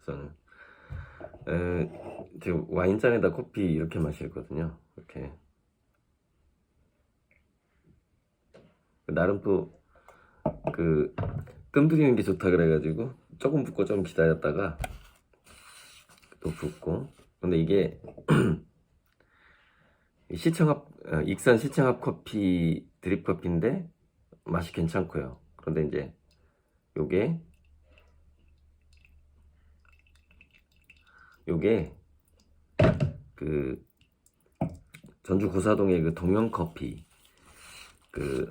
저는 지금 와인잔에다 커피 이렇게 마시거든요. 이렇게 나름 또 그 뜸들이는 게 좋다 그래가지고 조금 붓고 좀 기다렸다가 또 붓고. 근데 이게 익산 시청합 커피 드립 커피인데 맛이 괜찮고요. 그런데 이제 요게 그 전주 고사동의 그 동영커피 그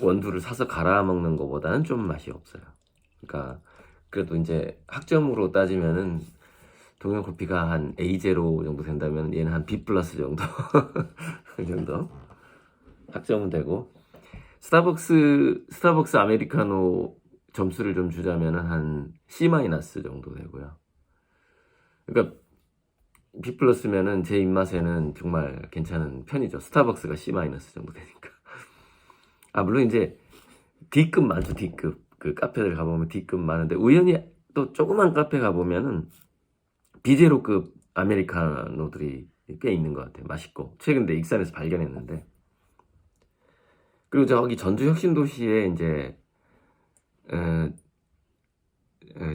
원두를 사서 갈아 먹는 것보다는 좀 맛이 없어요. 그러니까 그래도 이제 학점으로 따지면은 동영커피가 한 A0 정도 된다면 얘는 한 B+ 정도 그 정도 학점은 되고, 스타벅스 아메리카노 점수를 좀 주자면은 한 C- 정도 되고요. 그러니까 B+면은 제 입맛에는 정말 괜찮은 편이죠. 스타벅스가 C- 정도 되니까. 아, 물론 이제 D급 많죠. D급. 그 카페들 가보면 D급 많은데, 우연히 또 조그만 카페 가보면은 B0급 아메리카노들이 꽤 있는 것 같아요. 맛있고. 최근에 익산에서 발견했는데. 그리고 저기 전주 혁신도시에 이제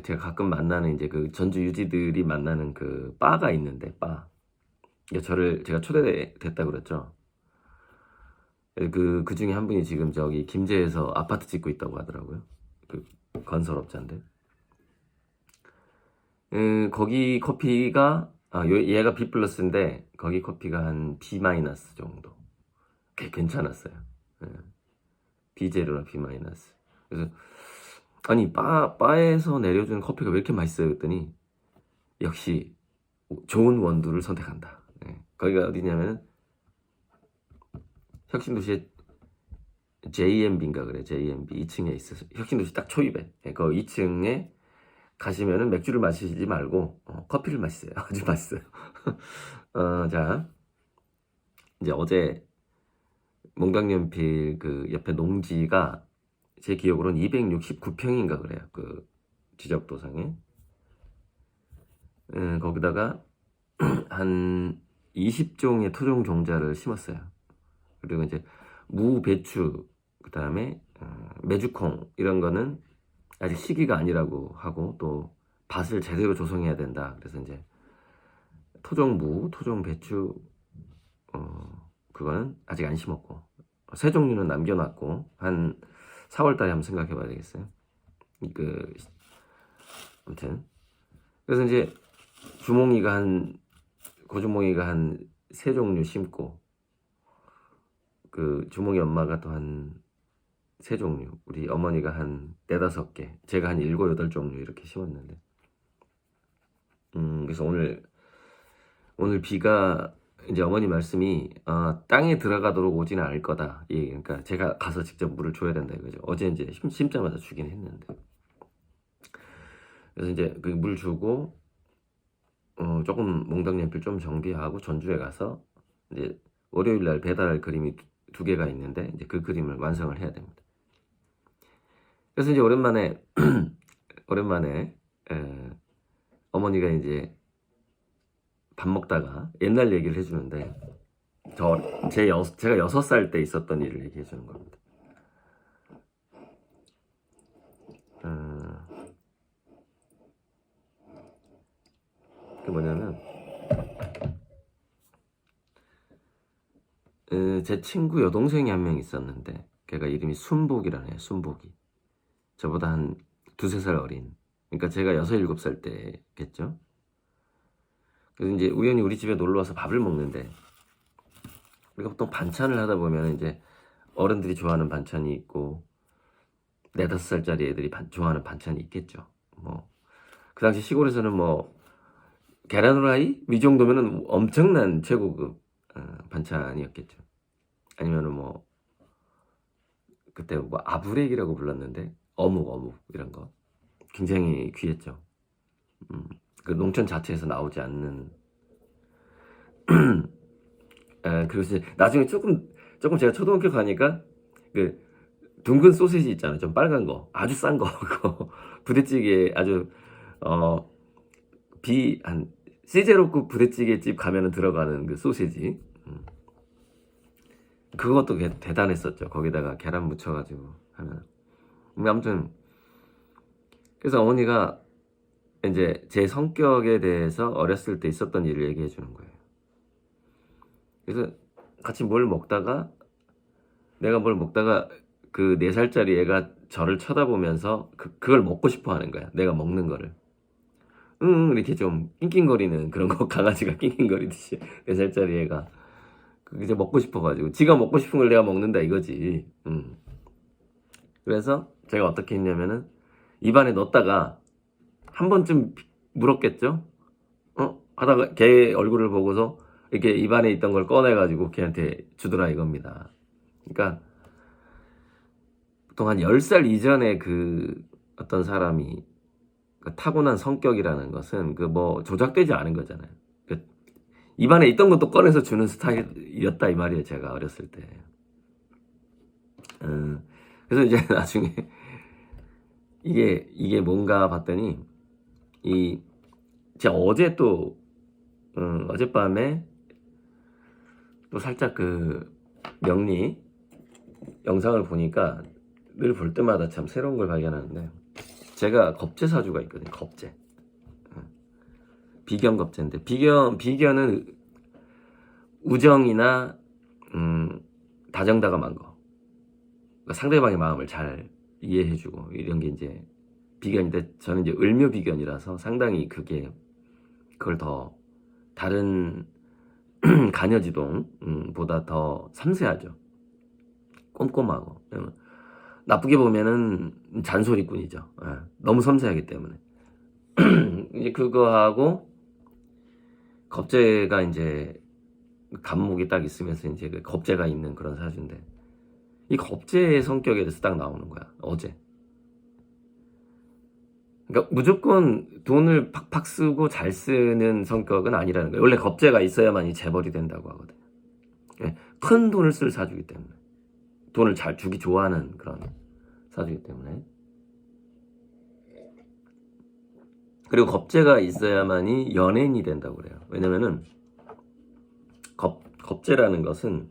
제가 가끔 만나는 이제 그 전주 유지들이 만나는 그 바가 있는데, 바. 제가 초대됐다 그랬죠. 그 중에 한 분이 지금 저기 김제에서 아파트 짓고 있다고 하더라고요. 그 건설업자인데. 거기 커피가, 얘가 B+인데, 거기 커피가 한 B- 정도. 괜찮았어요. 예. B0나 B-. 그래서, 아니, 바에서 내려주는 커피가 왜 이렇게 맛있어요? 그랬더니, 역시, 좋은 원두를 선택한다. 예. 거기가 어디냐면은, 혁신도시에 JMB인가 그래. JMB 2층에 있어서, 혁신도시 딱 초입에. 예, 그 2층에 가시면은 맥주를 마시지 말고, 커피를 마시세요. 아주 맛있어요. 자, 이제 어제 몽당연필 그 옆에 농지가 제 기억으로는 269평인가 그래요. 그 지적도상에. 거기다가 한 20종의 토종 종자를 심었어요. 그리고 이제 무, 배추, 그 다음에 메주콩 이런 거는 아직 시기가 아니라고 하고, 또 밭을 제대로 조성해야 된다. 그래서 이제 토종 무, 토종 배추, 그거는 아직 안 심었고, 세 종류는 남겨놨고, 한 4월 달에 한번 생각해 봐야 되겠어요. 아무튼. 그래서 이제 고주몽이가 한 세 종류 심고, 그 주몽이 엄마가 또 한 세 종류, 우리 어머니가 한 네다섯 개, 제가 한 일곱 여덟 종류 이렇게 심었는데, 그래서 오늘 비가 이제 어머니 말씀이 땅에 들어가도록 오지는 않을 거다. 예, 그러니까 제가 가서 직접 물을 줘야 된다 이거죠. 어제 이제 심자마자 주긴 했는데, 그래서 이제 그 물 주고 조금 몽당연필 좀 정비하고 전주에 가서 이제 월요일 날 배달할 그림이 두 개가 있는데, 이제 그 그림을 완성을 해야 됩니다. 그래서 이제 오랜만에 어머니가 이제 밥 먹다가 옛날 얘기를 해주는데, 제가 6살 때 있었던 일을 얘기해 주는 겁니다. 그게 뭐냐면, 제 친구 여동생이 한 명 있었는데, 걔가 이름이 순복이라네요. 순복이. 저보다 한 두세 살 어린. 그러니까 제가 6, 7살 때겠죠. 그래서 이제 우연히 우리 집에 놀러 와서 밥을 먹는데, 우리가 보통 반찬을 하다 보면 이제 어른들이 좋아하는 반찬이 있고, 4, 5살짜리 애들이 좋아하는 반찬이 있겠죠. 뭐, 그 당시 시골에서는 뭐, 계란 후라이? 이 정도면은 엄청난 최고급 반찬이었겠죠. 아니면은 뭐, 그때 뭐 아부렉이라고 불렀는데, 어묵 이런 거 굉장히 귀했죠. 그 농촌 자체에서 나오지 않는. 그리고 이제 나중에 조금 제가 초등학교 가니까 그 둥근 소세지 있잖아요. 좀 빨간 거, 아주 싼 거, 그거 부대찌개 아주 한 C제로급 부대찌개집 가면은 들어가는 그 소시지. 그것도 대단했었죠. 거기다가 계란 묻혀가지고 하면. 아무튼 그래서 어머니가 이제 제 성격에 대해서 어렸을 때 있었던 일을 얘기해 주는 거예요. 그래서 같이 뭘 먹다가 내가 뭘 먹다가 그 4살짜리 애가 저를 쳐다보면서 그걸 먹고 싶어 하는 거야. 내가 먹는 거를. 이렇게 좀 낑낑거리는 그런 거, 강아지가 낑낑거리듯이 4살짜리 애가 그게 이제 먹고 싶어가지고 지가 먹고 싶은 걸 내가 먹는다 이거지. 그래서 제가 어떻게 했냐면은 입안에 넣었다가 한 번쯤 물었겠죠? 하다가 걔 얼굴을 보고서 이렇게 입안에 있던 걸 꺼내가지고 걔한테 주더라 이겁니다. 그러니까 보통 한 10살 이전에 그 어떤 사람이 그 타고난 성격이라는 것은 그 뭐 조작되지 않은 거잖아요. 그 입안에 있던 것도 꺼내서 주는 스타일이었다 이 말이에요. 제가 어렸을 때. 그래서 이제 나중에 이게 뭔가 봤더니 제가 어제 또 어젯밤에 또 살짝 그 명리 영상을 보니까 늘 볼 때마다 참 새로운 걸 발견하는데, 제가 겁제사주가 있거든요. 겁제. 비견겁제인데 비견은 우정이나 다정다감한 거, 그러니까 상대방의 마음을 잘 이해해주고 이런 게 이제 비견인데, 저는 이제 을묘비견이라서 상당히 그걸 더 다른 가녀지동보다 더 섬세하죠. 꼼꼼하고. 나쁘게 보면은 잔소리꾼이죠. 너무 섬세하기 때문에. 이제 그거하고 겁재가 이제 간목이 딱 있으면서 이제 그 겁재가 있는 그런 사주인데, 이 겁재의 성격에 대해서 딱 나오는 거야 어제. 그러니까 무조건 돈을 팍팍 쓰고 잘 쓰는 성격은 아니라는 거예요. 원래 겁재가 있어야만이 재벌이 된다고 하거든요. 큰 돈을 쓸 사주이기 때문에, 돈을 잘 주기 좋아하는 그런 사주이기 때문에. 그리고 겁재가 있어야만이 연예인이 된다고 그래요. 왜냐면은 겁재라는 것은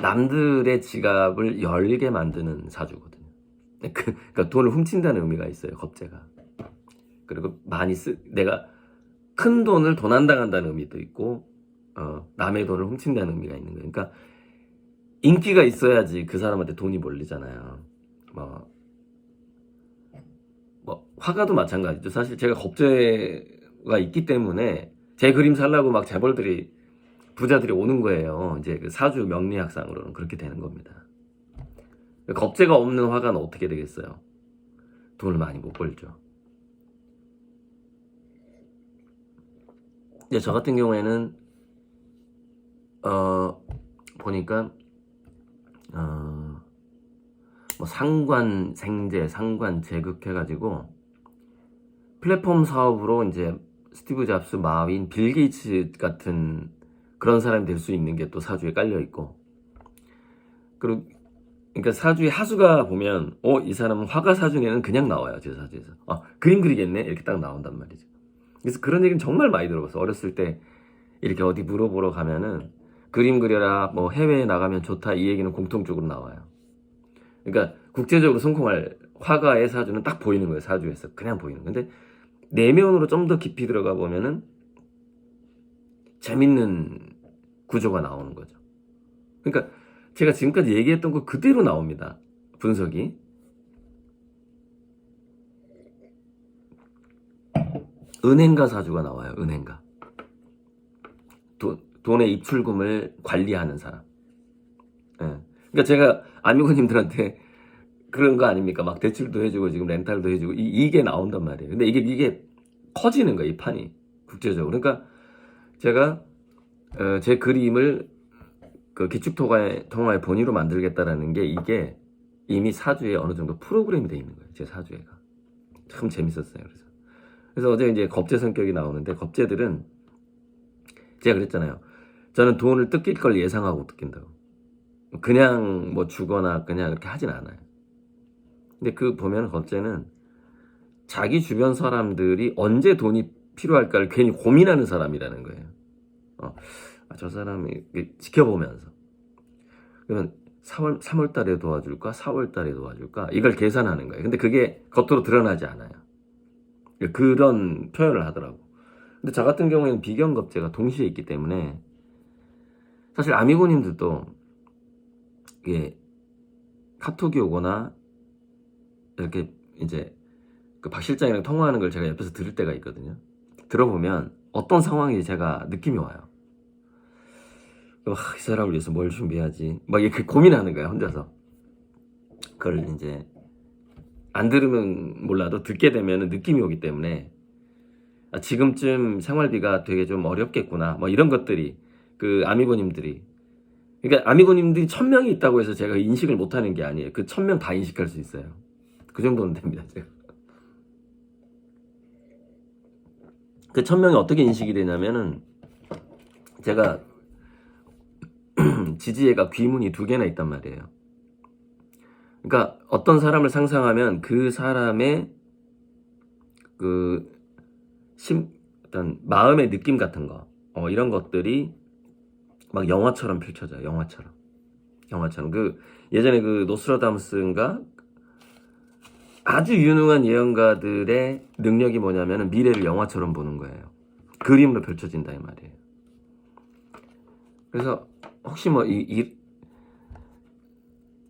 남들의 지갑을 열게 만드는 사주거든요. 그러니까 돈을 훔친다는 의미가 있어요, 겁재가. 그리고 내가 큰 돈을 도난당한다는 의미도 있고, 남의 돈을 훔친다는 의미가 있는 거예요. 그러니까 인기가 있어야지 그 사람한테 돈이 몰리잖아요. 화가도 마찬가지죠. 사실 제가 겁재가 있기 때문에 제 그림 살라고 막 부자들이 오는 거예요. 이제 그 사주 명리학상으로는 그렇게 되는 겁니다. 겁재가 없는 화가는 어떻게 되겠어요? 돈을 많이 못 벌죠. 이제 저 같은 경우에는 보니까 뭐 상관 생재, 상관 제극 해가지고 플랫폼 사업으로 이제 스티브 잡스, 마윈, 빌 게이츠 같은 그런 사람이 될 수 있는 게 또 사주에 깔려 있고, 그리고 그러니까 사주의 하수가 보면 이 사람은 화가 사주에는 그냥 나와요. 제 사주에서 그림 그리겠네 이렇게 딱 나온단 말이죠. 그래서 그런 얘기는 정말 많이 들어봤어. 어렸을 때 이렇게 어디 물어보러 가면은 그림 그려라, 뭐 해외에 나가면 좋다, 이 얘기는 공통적으로 나와요. 그러니까 국제적으로 성공할 화가의 사주는 딱 보이는 거예요. 사주에서 그냥 보이는. 근데 내면으로 좀 더 깊이 들어가 보면은 재밌는 구조가 나오는 거죠. 그러니까 제가 지금까지 얘기했던 거 그대로 나옵니다. 분석이. 은행가 사주가 나와요. 은행가. 돈의 입출금을 관리하는 사람. 그러니까 제가 아미고님들한테 그런 거 아닙니까? 막 대출도 해주고 지금 렌탈도 해주고 이게 나온단 말이에요. 근데 이게 커지는 거예요, 이 판이 국제적으로. 그러니까 제가 제 그림을 그 기축통화의 본위로 만들겠다라는 게 이게 이미 사주에 어느 정도 프로그램이 돼 있는 거예요. 제 사주에가 참 재밌었어요. 그래서 어제 이제 겁재 성격이 나오는데, 겁재들은 제가 그랬잖아요. 저는 돈을 뜯길 걸 예상하고 뜯긴다고. 그냥 뭐 주거나 그냥 이렇게 하진 않아요. 근데 보면 겁재는 자기 주변 사람들이 언제 돈이 필요할까를 괜히 고민하는 사람이라는 거예요. 저 사람이 지켜보면서 그러면 3월 달에 도와줄까? 4월 달에 도와줄까? 이걸 계산하는 거예요. 근데 그게 겉으로 드러나지 않아요. 그런 표현을 하더라고. 근데 저 같은 경우에는 비견겁제가 동시에 있기 때문에 사실 아미고님들도 이게 카톡이 오거나 이렇게 이제 그 박 실장이랑 통화하는 걸 제가 옆에서 들을 때가 있거든요. 들어보면 어떤 상황인지 제가 느낌이 와요. 이 사람을 위해서 뭘 준비하지? 막 이렇게 고민하는 거야, 혼자서. 그걸 이제 안 들으면 몰라도 듣게 되면 느낌이 오기 때문에 지금쯤 생활비가 되게 좀 어렵겠구나. 뭐 이런 것들이 그 아미고님들이 그러니까 아미고님들이 1000명이 있다고 해서 제가 인식을 못하는 게 아니에요. 그 1000명 다 인식할 수 있어요. 그 정도는 됩니다, 제가. 그 1000명이 어떻게 인식이 되냐면은 제가 지지애가 귀문이 2개나 있단 말이에요. 그러니까 어떤 사람을 상상하면 그 사람의 그 어떤 마음의 느낌 같은 거 이런 것들이 막 영화처럼 펼쳐져요. 영화처럼 그 예전에 그 노스트라다무스인가 아주 유능한 예언가들의 능력이 뭐냐면은 미래를 영화처럼 보는 거예요. 그림으로 펼쳐진다 이 말이에요. 그래서 혹시 뭐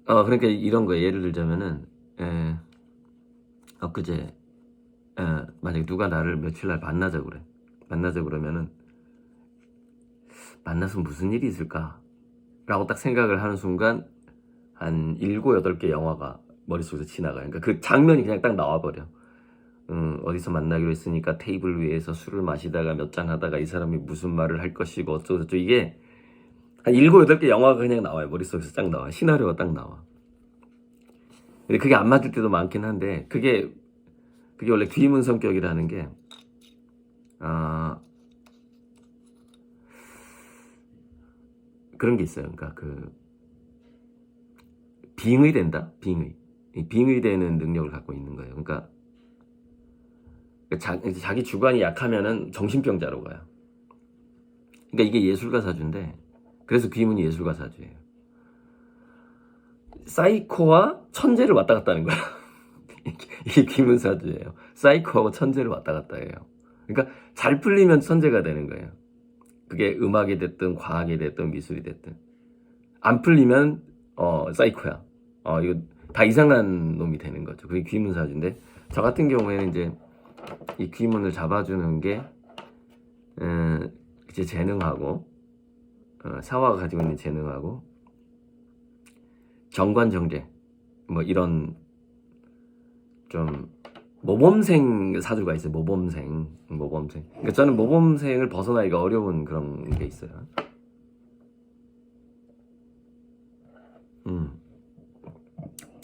그러니까 이런 거예요. 예를 들자면은 엊그제 만약에 누가 나를 며칠 날 만나자 그러면은 만나서 무슨 일이 있을까? 라고 딱 생각을 하는 순간 한 7, 8개 영화가 머릿속에서 지나가요. 그러니까 그 장면이 그냥 딱 나와버려. 어디서 만나기로 했으니까 테이블 위에서 술을 마시다가 몇 잔 하다가 이 사람이 무슨 말을 할 것이고 어쩌고저쩌고 이게 한 7, 8개 영화가 그냥 나와요. 머릿속에서 딱 나와. 시나리오가 딱 나와. 근데 그게 안 맞을 때도 많긴 한데 그게 원래 귀문 성격이라는 게 그런 게 있어요. 그러니까 그 빙의된다. 빙의되는 능력을 갖고 있는 거예요. 그러니까 자기 주관이 약하면은 정신병자로 가요. 그러니까 이게 예술가 사주인데 그래서 귀문이 예술가 사주예요. 사이코와 천재를 왔다 갔다 하는 거야. 이게 귀문 사주예요. 사이코하고 천재를 왔다 갔다 해요. 그러니까 잘 풀리면 천재가 되는 거예요. 그게 음악이 됐든 과학이 됐든 미술이 됐든 안 풀리면 사이코야. 이거 다 이상한 놈이 되는 거죠. 그게 귀문 사주인데 저 같은 경우에는 이제 이 귀문을 잡아주는 게 이제 재능하고 사화가 가지고 있는 재능하고 정관정제 뭐 이런 좀 모범생 사주가 있어요. 모범생. 그러니까 저는 모범생을 벗어나기가 어려운 그런 게 있어요.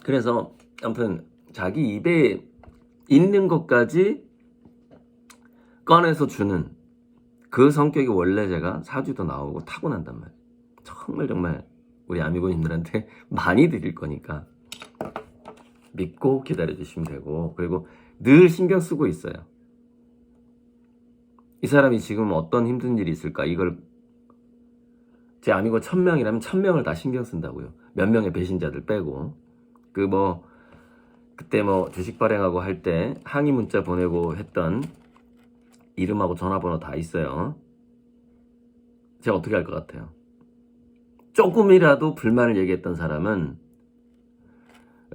그래서 아무튼 자기 입에 있는 것까지 꺼내서 주는 그 성격이 원래 제가 사주도 나오고 타고난단 말이에요. 정말 우리 아미고님들한테 많이 드릴 거니까 믿고 기다려주시면 되고 그리고 늘 신경 쓰고 있어요. 이 사람이 지금 어떤 힘든 일이 있을까 이걸 제 아미고 1000명이라면 1000명을 다 신경 쓴다고요. 몇 명의 배신자들 빼고 그때 주식 발행하고 할 때 항의 문자 보내고 했던 이름하고 전화번호 다 있어요. 제가 어떻게 할 것 같아요? 조금이라도 불만을 얘기했던 사람은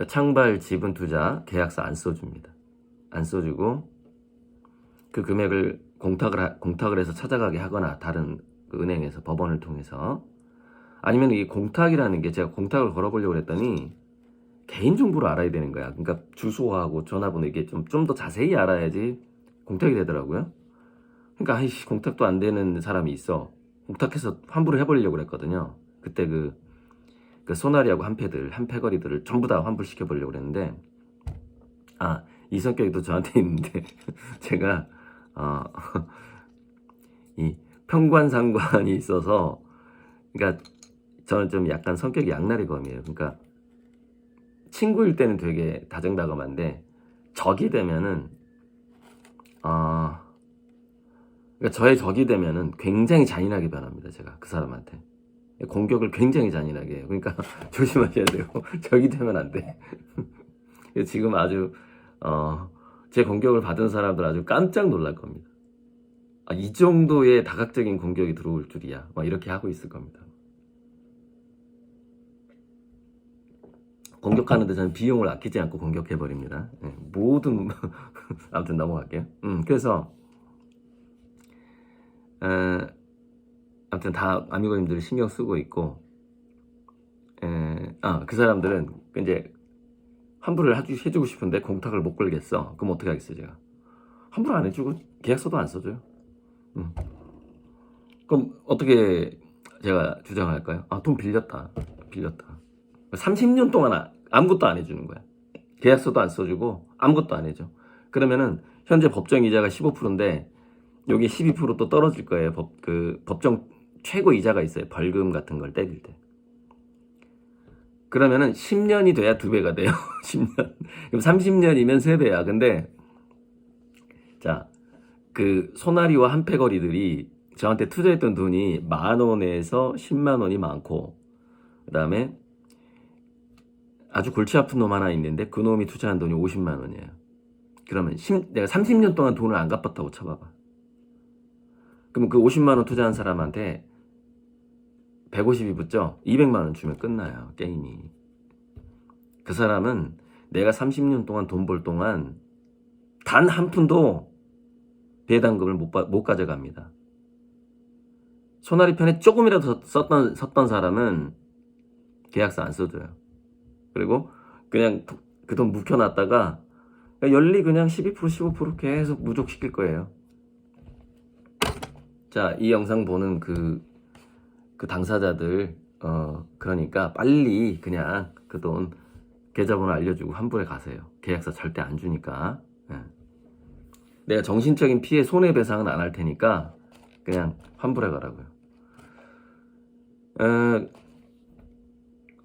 창발 지분 투자 계약서 안 써줍니다. 안 써주고 그 금액을 공탁을 해서 찾아가게 하거나 다른 그 은행에서 법원을 통해서 아니면 이 공탁이라는 게 제가 공탁을 걸어보려고 했더니 개인정보를 알아야 되는 거야. 그러니까 주소하고 전화번호 이게 좀 더 자세히 알아야지 공탁이 되더라고요. 그러니까 공탁도 안 되는 사람이 있어. 공탁해서 환불을 해버리려고 그랬거든요. 그때 그 소나리하고 한패거리들을 전부 다 환불시켜 보려고 그랬는데 이 성격이 또 저한테 있는데 제가 이 편관상관이 있어서 그러니까 저는 좀 약간 성격이 양날의 검이에요. 그러니까 친구일 때는 되게 다정다감한데 적이 되면은 그러니까 저의 적이 되면은 굉장히 잔인하게 변합니다. 제가 그 사람한테 공격을 굉장히 잔인하게 해요. 그러니까 조심하셔야 돼요. 적이 되면 안 돼. 지금 아주 제 공격을 받은 사람들 아주 깜짝 놀랄 겁니다. 아, 이 정도의 다각적인 공격이 들어올 줄이야. 막 이렇게 하고 있을 겁니다. 공격하는데 저는 비용을 아끼지 않고 공격해버립니다. 모든 아무튼 넘어갈게요. 그래서 아무튼 다 아미고님들이 신경 쓰고 있고, 그 사람들은 이제 환불을 해주고 싶은데 공탁을 못 걸겠어. 그럼 어떻게 하겠어요, 제가? 환불 안 해주고 계약서도 안 써줘요. 그럼 어떻게 제가 주장할까요? 아, 돈 빌렸다. 30년 동안 아무것도 안 해주는 거야. 계약서도 안 써주고 아무것도 안 해줘. 그러면은 현재 법정 이자가 15%인데 여기 12%또 떨어질 거예요. 법정 최고 이자가 있어요. 벌금 같은 걸 때릴 때. 그러면은 10년이 돼야 2배가 돼요. 10년. 그럼 30년이면 3배야. 근데 자, 그 소나리와 한패거리들이 저한테 투자했던 돈이 10,000원에서 100,000원이 많고, 그 다음에 아주 골치 아픈 놈 하나 있는데 그 놈이 투자한 돈이 50만 원이에요. 그러면 내가 30년 동안 돈을 안 갚았다고 쳐봐봐. 그럼 그 50만 원 투자한 사람한테 150이 붙죠? 200만 원 주면 끝나요, 게임이. 그 사람은 내가 30년 동안 돈 벌 동안 단 한 푼도 배당금을 못 가져갑니다. 소나리 편에 조금이라도 섰던 사람은 계약서 안 써줘요. 그리고 그냥 그 돈 묵혀놨다가 연리 그냥 12% 15% 계속 누적시킬 거예요. 자, 이 영상 보는 그 당사자들, 그러니까 빨리 그냥 그 돈 계좌번호 알려주고 환불해 가세요. 계약서 절대 안 주니까. 내가 정신적인 피해 손해배상은 안 할 테니까 그냥 환불해 가라고요.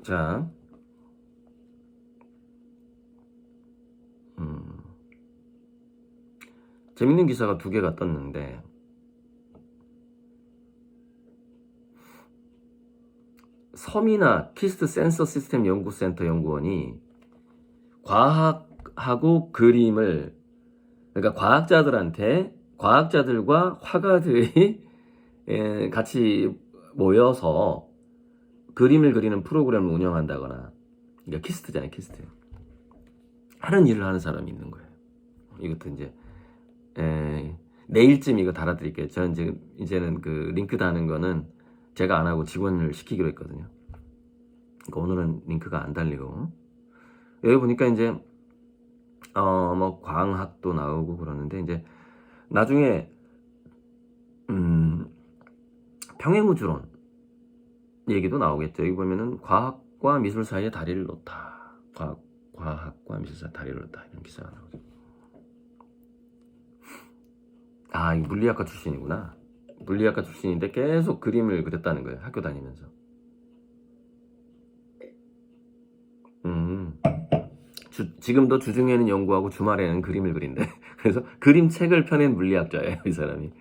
자, 재밌는 기사가 2개가 떴는데, 서민아 키스트 센서 시스템 연구센터 연구원이 과학하고 그림을, 그러니까 과학자들과 화가들이 같이 모여서 그림을 그리는 프로그램을 운영한다거나, 그러니까 키스트잖아요, 키스트. 하는 일을 하는 사람이 있는 거예요. 이것도 이제 내일쯤 이거 달아드릴게요. 저는 지금 이제는 그 링크 다는 거는 제가 안 하고 직원을 시키기로 했거든요. 그러니까 오늘은 링크가 안 달리고, 여기 보니까 이제 뭐 광학도 나오고 그러는데, 이제 나중에 평행우주론 얘기도 나오겠죠. 여기 보면은 과학과 미술 사이에 다리를 놓다. 과학과 미술 사이에 다리를 놓다, 이런 기사가 나오죠. 아, 이 물리학과 출신이구나. 물리학과 출신인데 계속 그림을 그렸다는 거예요, 학교 다니면서. 지금도 주중에는 연구하고 주말에는 그림을 그린대. 그래서 그림책을 펴낸 물리학자예요, 이 사람이.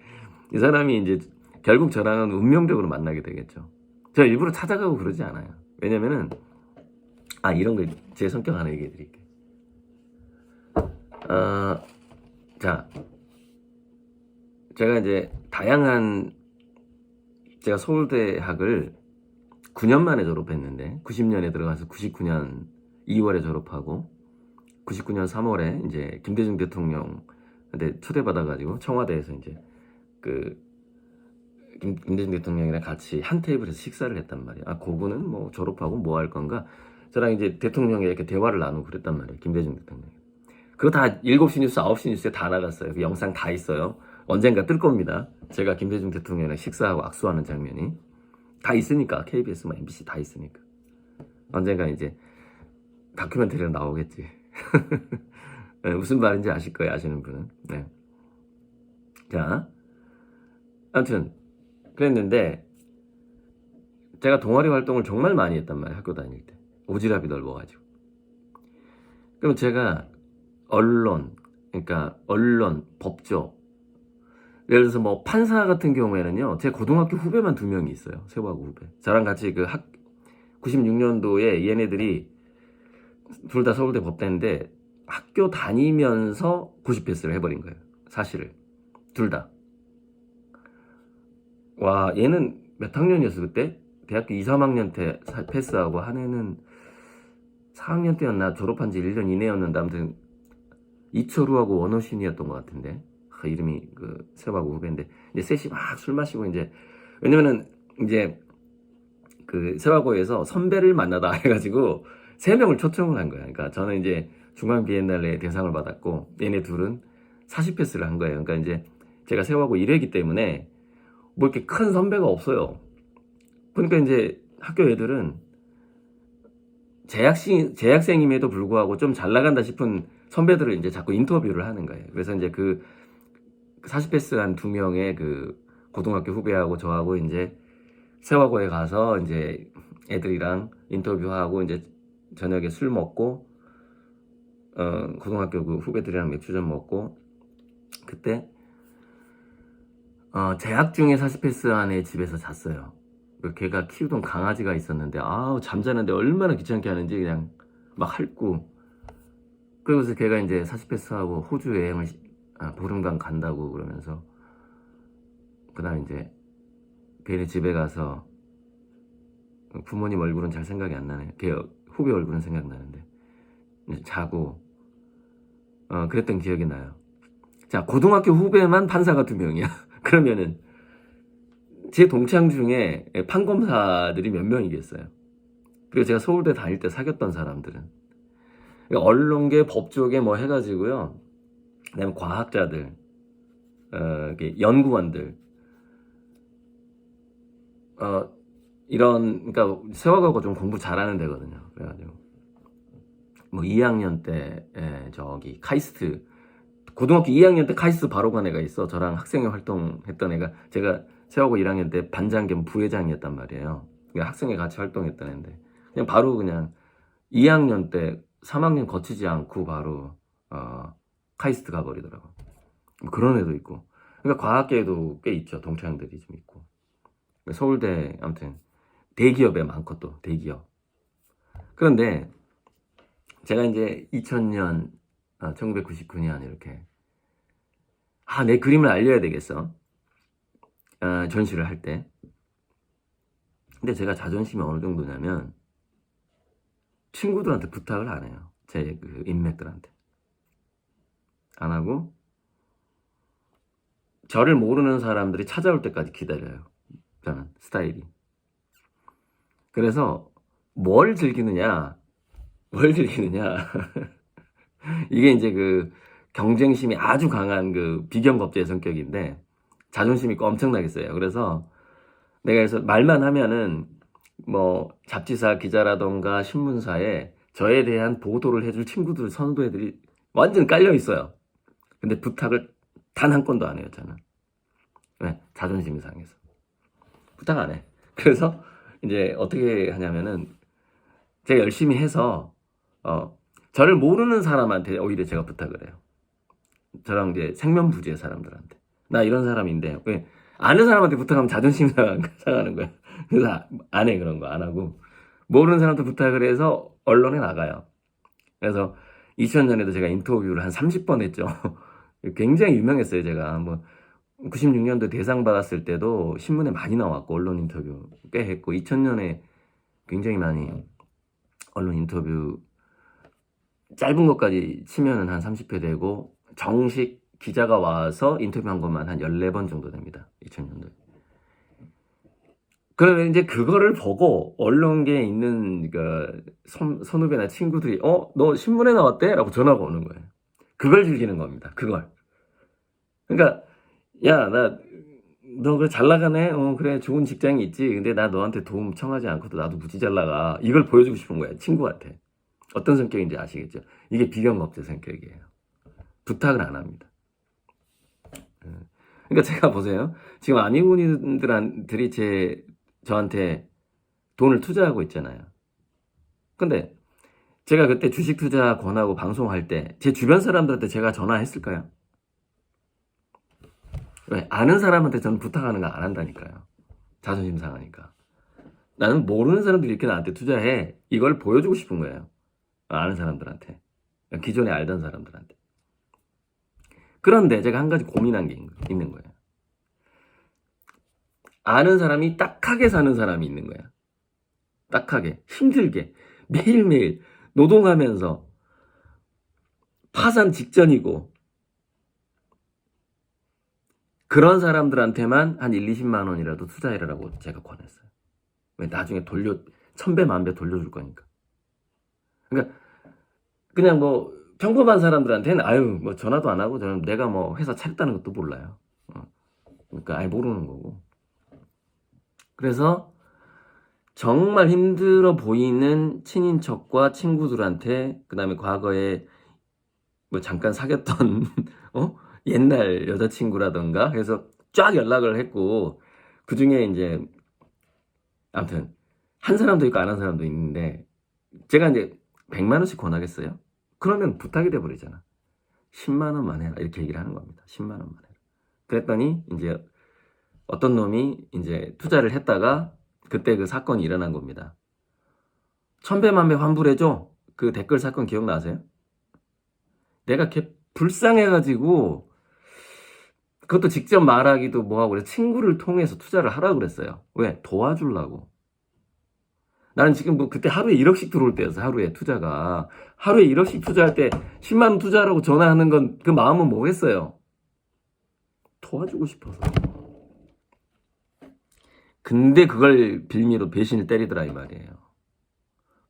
이 사람이 이제 결국 저랑은 운명적으로 만나게 되겠죠. 저 일부러 찾아가고 그러지 않아요. 왜냐면은 이런 거 제 성격 하나 얘기해 드릴게요. 자, 제가 이제 제가 서울대학을 9년 만에 졸업했는데, 90년에 들어가서 99년 2월에 졸업하고 99년 3월에 이제 김대중 대통령한테 초대받아가지고 청와대에서 이제 김대중 대통령이랑 같이 한 테이블에서 식사를 했단 말이야. 그분은 뭐 졸업하고 뭐 할 건가? 저랑 이제 대통령이 이렇게 대화를 나누고 그랬단 말이에요, 김대중 대통령. 그거 다 7시 뉴스, 9시 뉴스에 다 나갔어요. 그 영상 다 있어요. 언젠가 뜰 겁니다. 제가 김대중 대통령이랑 식사하고 악수하는 장면이 다 있으니까, KBS, MBC 다 있으니까 언젠가 이제 다큐멘터리로 나오겠지. 네, 무슨 말인지 아실 거예요, 아시는 분은. 네. 자, 아무튼 그랬는데 제가 동아리 활동을 정말 많이 했단 말이에요, 학교 다닐 때. 오지랖이 넓어가지고. 그럼 제가 그러니까 언론, 법조, 예를 들어서 뭐 판사 같은 경우에는요, 제 고등학교 후배만 2명이 있어요. 세부하고 후배. 저랑 같이 96년도에 얘네들이 둘 다 서울대 법대인데 학교 다니면서 90패스를 해버린 거예요. 사실을. 둘 다. 와, 얘는 몇 학년이었어, 그때? 대학교 2, 3학년 때 패스하고, 한 애는 4학년 때였나? 졸업한 지 1년 이내였는데, 아무튼, 이철우하고 원호신이었던 것 같은데. 이름이 세바고 후배인데, 이제 셋이 막 술 마시고, 이제, 왜냐면은, 이제, 세바고에서 선배를 만나다 해가지고, 3명을 초청을 한 거야. 그러니까 저는 이제 중앙 비엔날레 대상을 받았고, 얘네 둘은 40패스를 한 거예요. 그러니까 이제, 제가 세바고 1회기 때문에, 뭐 이렇게 큰 선배가 없어요. 그러니까 이제 학교 애들은 재학생임에도 불구하고 좀 잘 나간다 싶은 선배들을 이제 자꾸 인터뷰를 하는 거예요. 그래서 이제 40패스 한 2명의 고등학교 후배하고 저하고 이제 세화고에 가서 이제 애들이랑 인터뷰하고 이제 저녁에 술 먹고, 고등학교 후배들이랑 맥주 좀 먹고, 그때 재학 중에 40패스 한 애 집에서 잤어요. 걔가 키우던 강아지가 있었는데, 잠자는데 얼마나 귀찮게 하는지 그냥 막 핥고. 그러고서 걔가 이제 40패스하고 호주 여행을 보름간 간다고 그러면서, 그 다음에 이제 걔네 집에 가서, 부모님 얼굴은 잘 생각이 안 나네. 걔 후배 얼굴은 생각나는데, 이제 자고, 그랬던 기억이 나요. 자, 고등학교 후배만 판사가 2명이야. 그러면은 제 동창 중에 판검사들이 몇 명이겠어요. 그리고 제가 서울대 다닐 때 사귀었던 사람들은, 그러니까 언론계, 법조계 뭐 해가지고요. 그다음에 과학자들, 연구원들, 그러니까 세워가고 좀 공부 잘하는 데거든요. 그래가지고 뭐 2학년 때 저기 카이스트, 고등학교 2학년 때 카이스트 바로 간 애가 있어. 저랑 학생회 활동했던 애가, 제가 세워고 1학년 때 반장 겸 부회장이었단 말이에요. 그러니까 학생회 같이 활동했던 애인데, 그냥 바로 그냥 2학년 때 3학년 거치지 않고 바로 카이스트 가버리더라고. 뭐 그런 애도 있고. 그러니까 과학계에도 꽤 있죠. 동창들이 좀 있고. 서울대 아무튼 대기업에 많고, 또 대기업. 그런데 제가 이제 2000년 1999년 이렇게 내 그림을 알려야 되겠어. 전시를 할 때. 근데 제가 자존심이 어느 정도냐면 친구들한테 부탁을 안 해요. 제 인맥들한테 안 하고, 저를 모르는 사람들이 찾아올 때까지 기다려요. 저는 스타일이. 그래서 뭘 즐기느냐 이게 이제 경쟁심이 아주 강한 비경겁자의 성격인데, 자존심이 엄청나게 세요. 그래서 말만 하면은 뭐 잡지사 기자라던가 신문사에 저에 대한 보도를 해줄 친구들, 선후배들이 완전 깔려 있어요. 근데 부탁을 단 한 건도 안 해요, 저는. 왜? 자존심이 상해서 부탁 안 해. 그래서 이제 어떻게 하냐면은, 제가 열심히 해서 저를 모르는 사람한테 오히려 제가 부탁을 해요. 저랑 이제 생면부지의 사람들한테. 나 이런 사람인데, 왜? 아는 사람한테 부탁하면 자존심 상하는 거야. 그래서 안 해, 그런 거 안 하고. 모르는 사람한테 부탁을 해서 언론에 나가요. 그래서 2000년에도 제가 인터뷰를 한 30번 했죠. 굉장히 유명했어요, 제가. 뭐 96년도 대상 받았을 때도 신문에 많이 나왔고, 언론 인터뷰 꽤 했고, 2000년에 굉장히 많이 언론 인터뷰, 짧은 것까지 치면은 한 30회 되고, 정식 기자가 와서 인터뷰한 것만 한 14번 정도 됩니다. 2000년도에. 그러면 이제 그거를 보고 언론계에 있는 선후배나 친구들이 너 신문에 나왔대? 라고 전화가 오는 거예요. 그걸 즐기는 겁니다. 그걸. 그러니까 야, 너 그래 잘 나가네? 그래 좋은 직장이 있지. 근데 나 너한테 도움 청하지 않고도 나도 무지 잘 나가. 이걸 보여주고 싶은 거야, 친구한테. 어떤 성격인지 아시겠죠? 이게 비경겁자 성격이에요. 부탁을 안 합니다. 그러니까 제가 보세요. 지금 아미군인들이 저한테 돈을 투자하고 있잖아요. 근데 제가 그때 주식 투자 권하고 방송할 때 제 주변 사람들한테 제가 전화했을까요? 왜? 아는 사람한테 저는 부탁하는 거 안 한다니까요. 자존심 상하니까. 나는 모르는 사람들이 이렇게 나한테 투자해. 이걸 보여주고 싶은 거예요. 아는 사람들한테. 기존에 알던 사람들한테. 그런데 제가 한 가지 고민한 게 있는 거예요. 아는 사람이 딱하게 사는 사람이 있는 거야. 딱하게. 힘들게. 매일매일 노동하면서 파산 직전이고 그런 사람들한테만 한 1, 20만 원이라도 투자해라라고 제가 권했어요. 왜? 나중에 천배 만배 돌려줄 거니까. 그러니까 그냥 뭐 평범한 사람들한테는 아유 뭐 전화도 안 하고 저는 내가 뭐 회사 차렸다는 것도 몰라요. 그러니까 아예 모르는 거고. 그래서 정말 힘들어 보이는 친인척과 친구들한테 그다음에 과거에 뭐 잠깐 사귀었던 옛날 여자친구라던가 해서 쫙 연락을 했고 그 중에 이제 아무튼 한 사람도 있고 안 한 사람도 있는데 제가 이제 100만 원씩 권하겠어요? 그러면 부탁이 돼 버리잖아. 10만 원만 해라 이렇게 얘기를 하는 겁니다. 10만 원만 해라. 그랬더니 이제 어떤 놈이 이제 투자를 했다가 그때 그 사건이 일어난 겁니다. 천배만배 환불해줘. 그 댓글 사건 기억나세요? 내가 걔 불쌍해가지고 그것도 직접 말하기도 뭐하고 그래서 친구를 통해서 투자를 하라고 그랬어요. 왜? 도와주려고. 나는 지금 뭐 그때 하루에 1억씩 들어올 때였어. 하루에 투자가. 하루에 1억씩 투자할 때 10만 원 투자하라고 전화하는 건 그 마음은 뭐겠어요? 도와주고 싶어서. 근데 그걸 빌미로 배신을 때리더라 이 말이에요.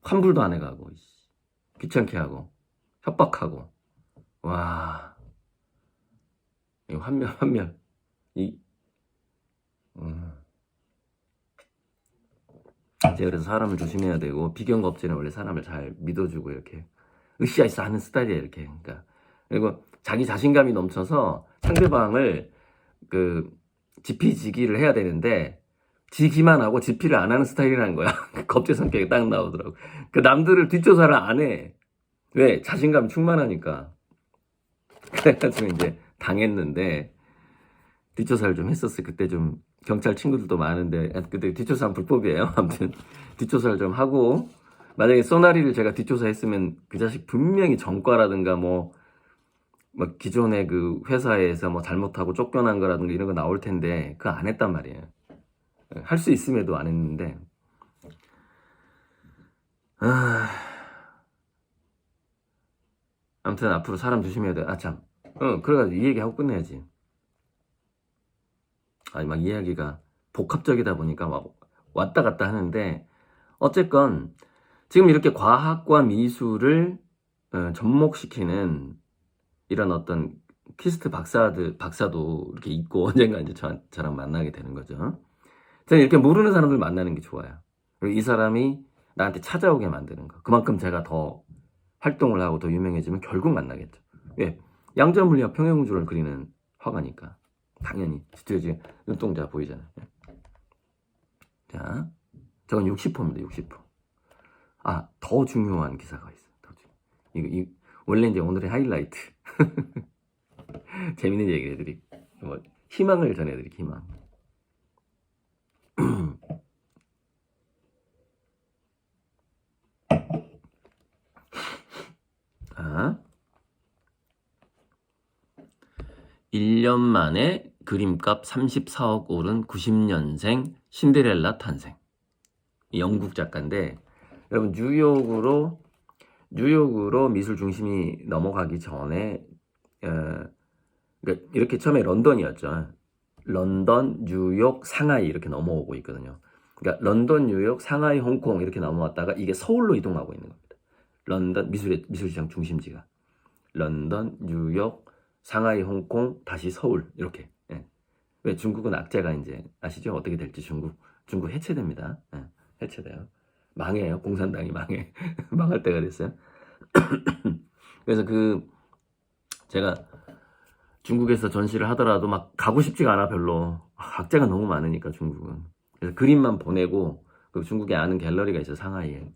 환불도 안 해가고 귀찮게 하고 협박하고 와 이 환멸 제가 그래서 사람을 조심해야 되고 비경겁제는 원래 사람을 잘 믿어주고 이렇게 으쌰으쌰 하는 스타일이에요 이렇게. 그러니까 그리고 자기 자신감이 넘쳐서 상대방을 그 지피지기를 해야 되는데 지기만 하고 지피를 안 하는 스타일이라는 거야. 겁제 성격이 딱 나오더라고. 그 남들을 뒷조사를 안 해. 왜? 자신감 충만하니까. 그래가지고 이제 당했는데 뒷조사를 좀 했었어요. 그때 좀 경찰 친구들도 많은데 그때 뒷조사는 불법이에요. 아무튼 뒷조사를 좀 하고 만약에 쏘나리를 제가 뒷조사했으면 그 자식 분명히 전과라든가 뭐 기존의 그 회사에서 뭐 잘못하고 쫓겨난 거라든가 이런 거 나올 텐데 그거 안 했단 말이에요. 할 수 있음에도 안 했는데 아무튼 앞으로 사람 조심해야 돼. 참 그래가지고 이 얘기하고 끝내야지. 아니 막 이야기가 복합적이다 보니까 막 왔다 갔다 하는데 어쨌건 지금 이렇게 과학과 미술을 접목시키는 이런 어떤 키스트 박사도 이렇게 있고 언젠가 이제 저랑 만나게 되는 거죠. 저는 이렇게 모르는 사람들 만나는 게 좋아요. 그리고 이 사람이 나한테 찾아오게 만드는 거. 그만큼 제가 더 활동을 하고 더 유명해지면 결국 만나겠죠. 왜? 양자물리학 평행우주를 그리는 화가니까. 당연히. 지금 눈동자 보이잖아요. 자, 저건 60호입니다. 60호. 더 중요한 기사가 있어요. 원래 이제 오늘의 하이라이트. 재밌는 얘기를 해드리고, 희망을 전해드리고, 희망. 아, 1년 만에 그림값 34억 오른 90년생 신데렐라 탄생. 영국 작가인데, 여러분 뉴욕으로 미술 중심이 넘어가기 전에 그러니까 이렇게 처음에 런던이었죠. 런던, 뉴욕, 상하이 이렇게 넘어오고 있거든요. 그러니까 런던, 뉴욕, 상하이, 홍콩 이렇게 넘어왔다가 이게 서울로 이동하고 있는 겁니다. 런던 미술시장 중심지가 런던, 뉴욕, 상하이, 홍콩, 다시 서울 이렇게. 예. 왜 중국은 악재가 이제 아시죠? 어떻게 될지 중국 해체됩니다. 예. 해체돼요. 망해요. 공산당이 망해. 망할 때가 됐어요. 그래서 제가 중국에서 전시를 하더라도 막 가고 싶지가 않아 별로. 악재가 너무 많으니까 중국은. 그래서 그림만 보내고 그 중국에 아는 갤러리가 있어요. 상하이에.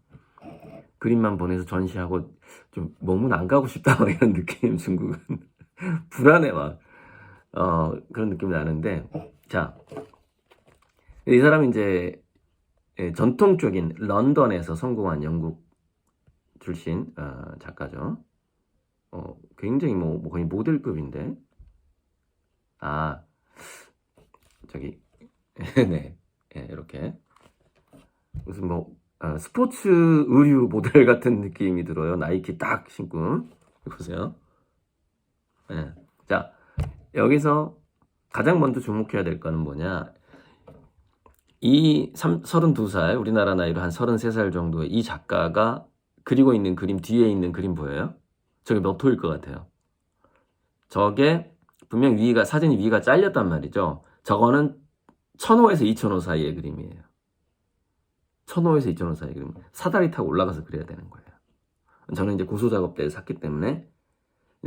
그림만 보내서 전시하고 좀 너무 안 가고 싶다 막 이런 느낌. 중국은 불안해 막. 그런 느낌이 나는데, 자, 이 사람이 이제 전통적인 런던에서 성공한 영국 출신 작가죠. 굉장히 뭐 거의 모델급인데, 아, 저기, 네, 이렇게 무슨 뭐 스포츠 의류 모델 같은 느낌이 들어요. 나이키 딱 신고 보세요. 네. 자, 여기서 가장 먼저 주목해야 될 거는 뭐냐? 이 32살, 우리나라 나이로 한 33살 정도의 이 작가가 그리고 있는 그림, 뒤에 있는 그림 보여요? 저게 몇 호일 것 같아요? 저게 분명 위가, 사진 위가 잘렸단 말이죠. 저거는 1000호에서 2000호 사이의 그림이에요. 1000호에서 2000호 사이의 그림. 사다리 타고 올라가서 그려야 되는 거예요. 저는 이제 고소작업대를 샀기 때문에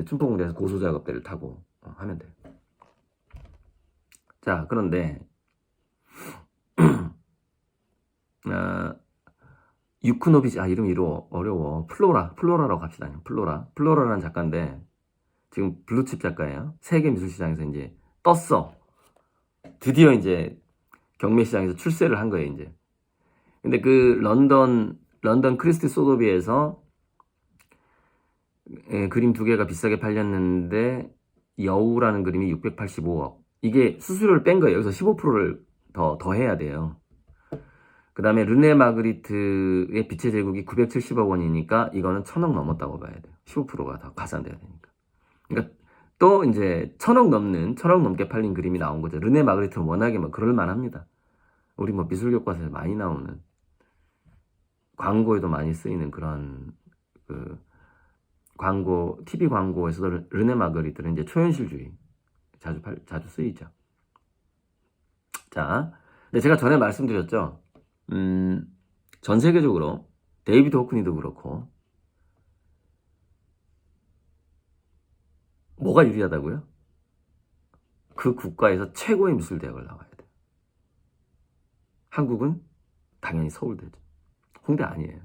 춘포공대에서 고소작업대를 타고 하면 돼요. 자, 그런데 유크노비치, 이름이 어려워. 플로라라고 합시다. 플로라라는 작가인데 지금 블루칩 작가예요. 세계 미술시장에서 이제 떴어. 드디어 이제 경매 시장에서 출세를 한 거예요, 이제. 근데 그 런던 크리스티 소도비에서 그림 2개가 비싸게 팔렸는데 여우라는 그림이 685억. 이게 수수료를 뺀 거예요. 여기서 15%를 더 해야 돼요. 그 다음에 르네 마그리트의 빛의 제국이 970억 원이니까 이거는 1000억 넘었다고 봐야 돼요. 15%가 더 가산돼야 되니까. 그러니까 또 이제 1000억 넘게 팔린 그림이 나온 거죠. 르네 마그리트는 워낙에 뭐 그럴만 합니다. 우리 뭐 미술교과서에 많이 나오는, 광고에도 많이 쓰이는 그런 광고, TV 광고에서도 르네 마그리트는 이제 초현실주의 자주 쓰이죠. 자, 근데 제가 전에 말씀드렸죠. 전 세계적으로 데이비드 호크니도 그렇고 뭐가 유리하다고요? 그 국가에서 최고의 미술대학을 나와야 돼요. 한국은 당연히 서울대죠. 홍대 아니에요.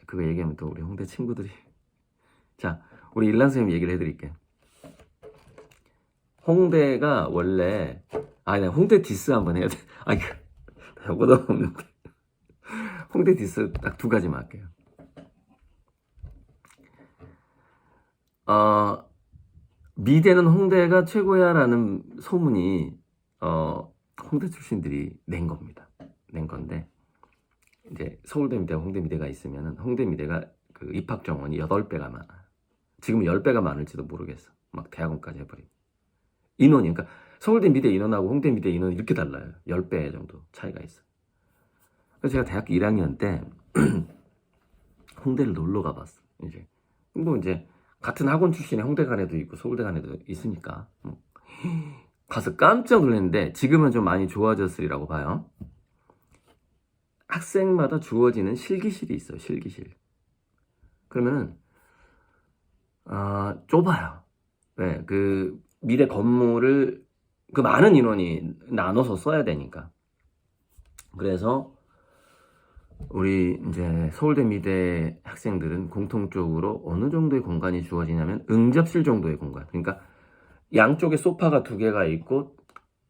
그거 얘기하면 또 우리 홍대 친구들이 자, 우리 일란 선생님 얘기를 해드릴게요. 홍대가 원래 내가 홍대 디스 한번 해야 돼. 요거도 없는데 홍대 디스 딱 2가지만 할게요. 미대는 홍대가 최고야라는 소문이 홍대 출신들이 낸 겁니다. 낸 건데 이제 서울대 미대와 홍대 미대가 있으면은 홍대 미대가 그 입학 정원이 8배가 많아요. 지금 10배가 많을지도 모르겠어. 막 대학원까지 해버리고 인원이, 그러니까 서울대 미대 인원하고 홍대 미대 인원이 이렇게 달라요. 10배 정도 차이가 있어. 그래서 제가 대학교 1학년 때 홍대를 놀러 가봤어. 이제 같은 학원 출신의 홍대간에도 있고 서울대간에도 있으니까 가서 깜짝 놀랐는데 지금은 좀 많이 좋아졌으리라고 봐요. 학생마다 주어지는 실기실이 있어요. 실기실. 그러면은 좁아요. 네, 그 미대 건물을 그 많은 인원이 나눠서 써야 되니까. 그래서 우리 이제 서울대 미대 학생들은 공통적으로 어느 정도의 공간이 주어지냐면 응접실 정도의 공간. 그러니까 양쪽에 소파가 2개가 있고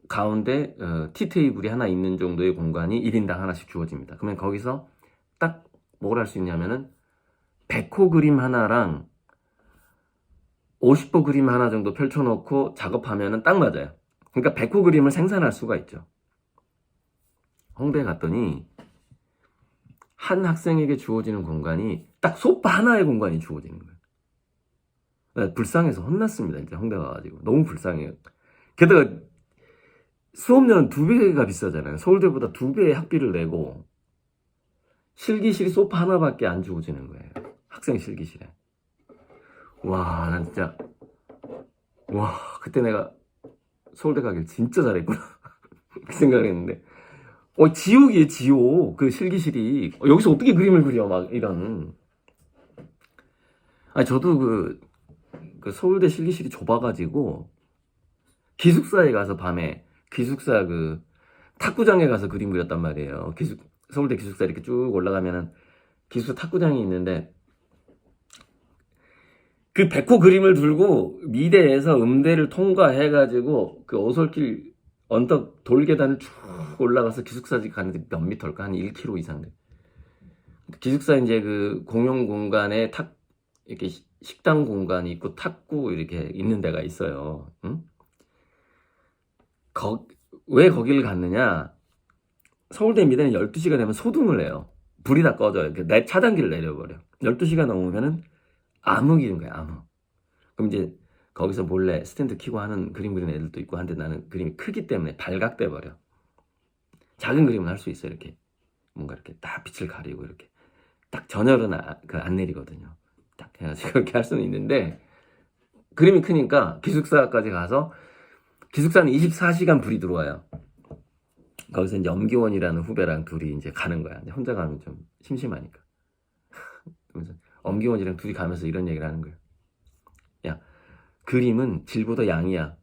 가운데 티테이블이 하나 있는 정도의 공간이 1인당 하나씩 주어집니다. 그러면 거기서 딱 뭘 할 수 있냐면은 100호 그림 하나랑 50호 그림 하나 정도 펼쳐놓고 작업하면은 딱 맞아요. 그러니까 100호 그림을 생산할 수가 있죠. 홍대에 갔더니 한 학생에게 주어지는 공간이 딱 소파 하나의 공간이 주어지는 거예요. 불쌍해서 혼났습니다. 이제 홍대 가가지고 너무 불쌍해요. 게다가 수업료는 2배가 비싸잖아요. 서울대보다 2배의 학비를 내고 실기실이 소파 하나밖에 안 주어지는 거예요. 학생 실기실에. 난 진짜 그때 내가 서울대 가길 진짜 잘했구나 그 생각을 했는데 지옥이에요. 지옥. 그 실기실이 여기서 어떻게 그림을 그려 막 이런. 저도 그 서울대 실기실이 좁아가지고 기숙사에 가서 밤에 기숙사 그 탁구장에 가서 그림 그렸단 말이에요. 서울대 기숙사 이렇게 쭉 올라가면은 기숙사 탁구장이 있는데 그 백호 그림을 들고 미대에서 음대를 통과해가지고 그 오솔길 언덕 돌계단을 쭉 올라가서 기숙사집 가는데 몇 미터일까? 한 1km 이상 돼. 기숙사 이제 그 공용 공간에 이렇게 식당 공간이 있고 탁구 이렇게 있는 데가 있어요. 응? 왜 거기를 갔느냐? 서울대 미대는 12시가 되면 소등을 해요. 불이 다 꺼져요. 차단기를 내려버려. 12시가 넘으면은 암흑인 거야, 암흑. 그럼 이제 거기서 몰래 스탠드 켜고 하는 그림 그리는 애들도 있고 한데 나는 그림이 크기 때문에 발각돼 버려. 작은 그림은 할 수 있어요. 이렇게 뭔가 이렇게 딱 빛을 가리고 이렇게 딱 전열은 안 내리거든요. 딱 해가지고 그렇게 할 수는 있는데 그림이 크니까 기숙사까지 가서 기숙사는 24시간 불이 들어와요. 거기서 이제 엄기원이라는 후배랑 둘이 이제 가는 거야. 근데 혼자 가면 좀 심심하니까. 그래서 엄기원이랑 둘이 가면서 이런 얘기를 하는 거예요. 야, 그림은 질보다 양이야.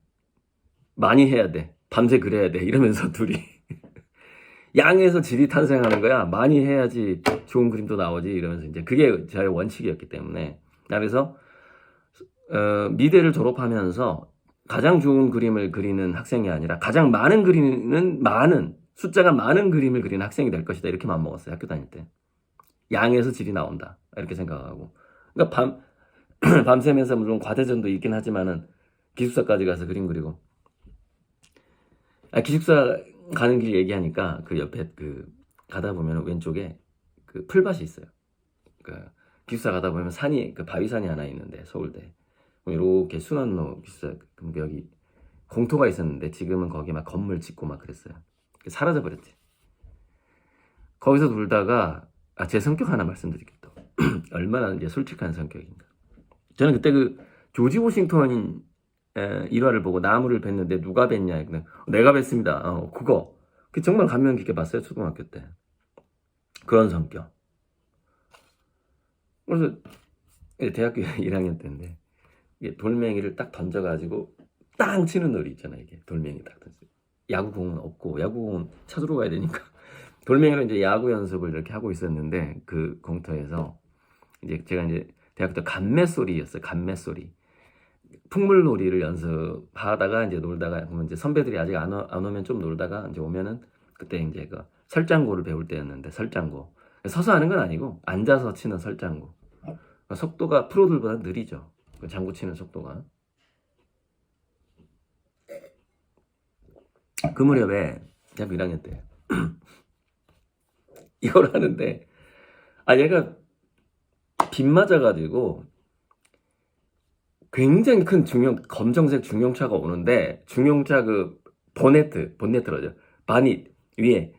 많이 해야 돼. 밤새 그려야 돼. 이러면서 둘이 양에서 질이 탄생하는 거야. 많이 해야지 좋은 그림도 나오지. 이러면서 이제 그게 저의 원칙이었기 때문에. 그래서 미대를 졸업하면서 가장 좋은 그림을 그리는 학생이 아니라 가장 숫자가 많은 그림을 그리는 학생이 될 것이다. 이렇게 마음먹었어요. 학교 다닐 때. 양에서 질이 나온다. 이렇게 생각하고. 그러니까 밤새면서 물론 과대전도 있긴 하지만은 기숙사까지 가서 그림 그리고. 기숙사 가는 길 얘기하니까 그 옆에 가다 보면 왼쪽에 그 풀밭이 있어요. 기숙사 가다 보면 그 바위산이 하나 있는데 서울대. 이렇게 순환로 기숙사 여기 공터가 있었는데 지금은 거기 막 건물 짓고 막 그랬어요. 사라져 버렸지. 거기서 놀다가 제 성격 하나 말씀드릴게요. 얼마나 이제 솔직한 성격인가. 저는 그때 조지 워싱턴 일화를 보고 나무를 뱄는데 누가 뱄냐? 내가 뱄습니다. 그거. 정말 감명 깊게 봤어요. 초등학교 때. 그런 성격. 그래서 대학교 1학년 때인데 돌멩이를 딱 던져가지고 땅 치는 놀이 있잖아요. 이게 돌멩이 딱 던져. 야구공은 없고 야구공은 찾으러 가야 되니까 돌멩이로 이제 야구 연습을 이렇게 하고 있었는데 그 공터에서 제가 대학교 때 감매소리였어요. 감매소리. 풍물놀이를 연습하다가 이제 놀다가 보면 이제 선배들이 아직 안 오면 좀 놀다가 이제 오면은 그때 이제 그 설장구를 배울 때였는데 설장구 서서 하는 건 아니고 앉아서 치는 설장구. 속도가 프로들보다 느리죠. 장구 치는 속도가. 그 무렵에 대학교 1학년 때 이걸 하는데 얘가 빗 맞아가지고 굉장히 큰 검정색 중형차가 오는데 중형차 보네트로죠. 바닛 위에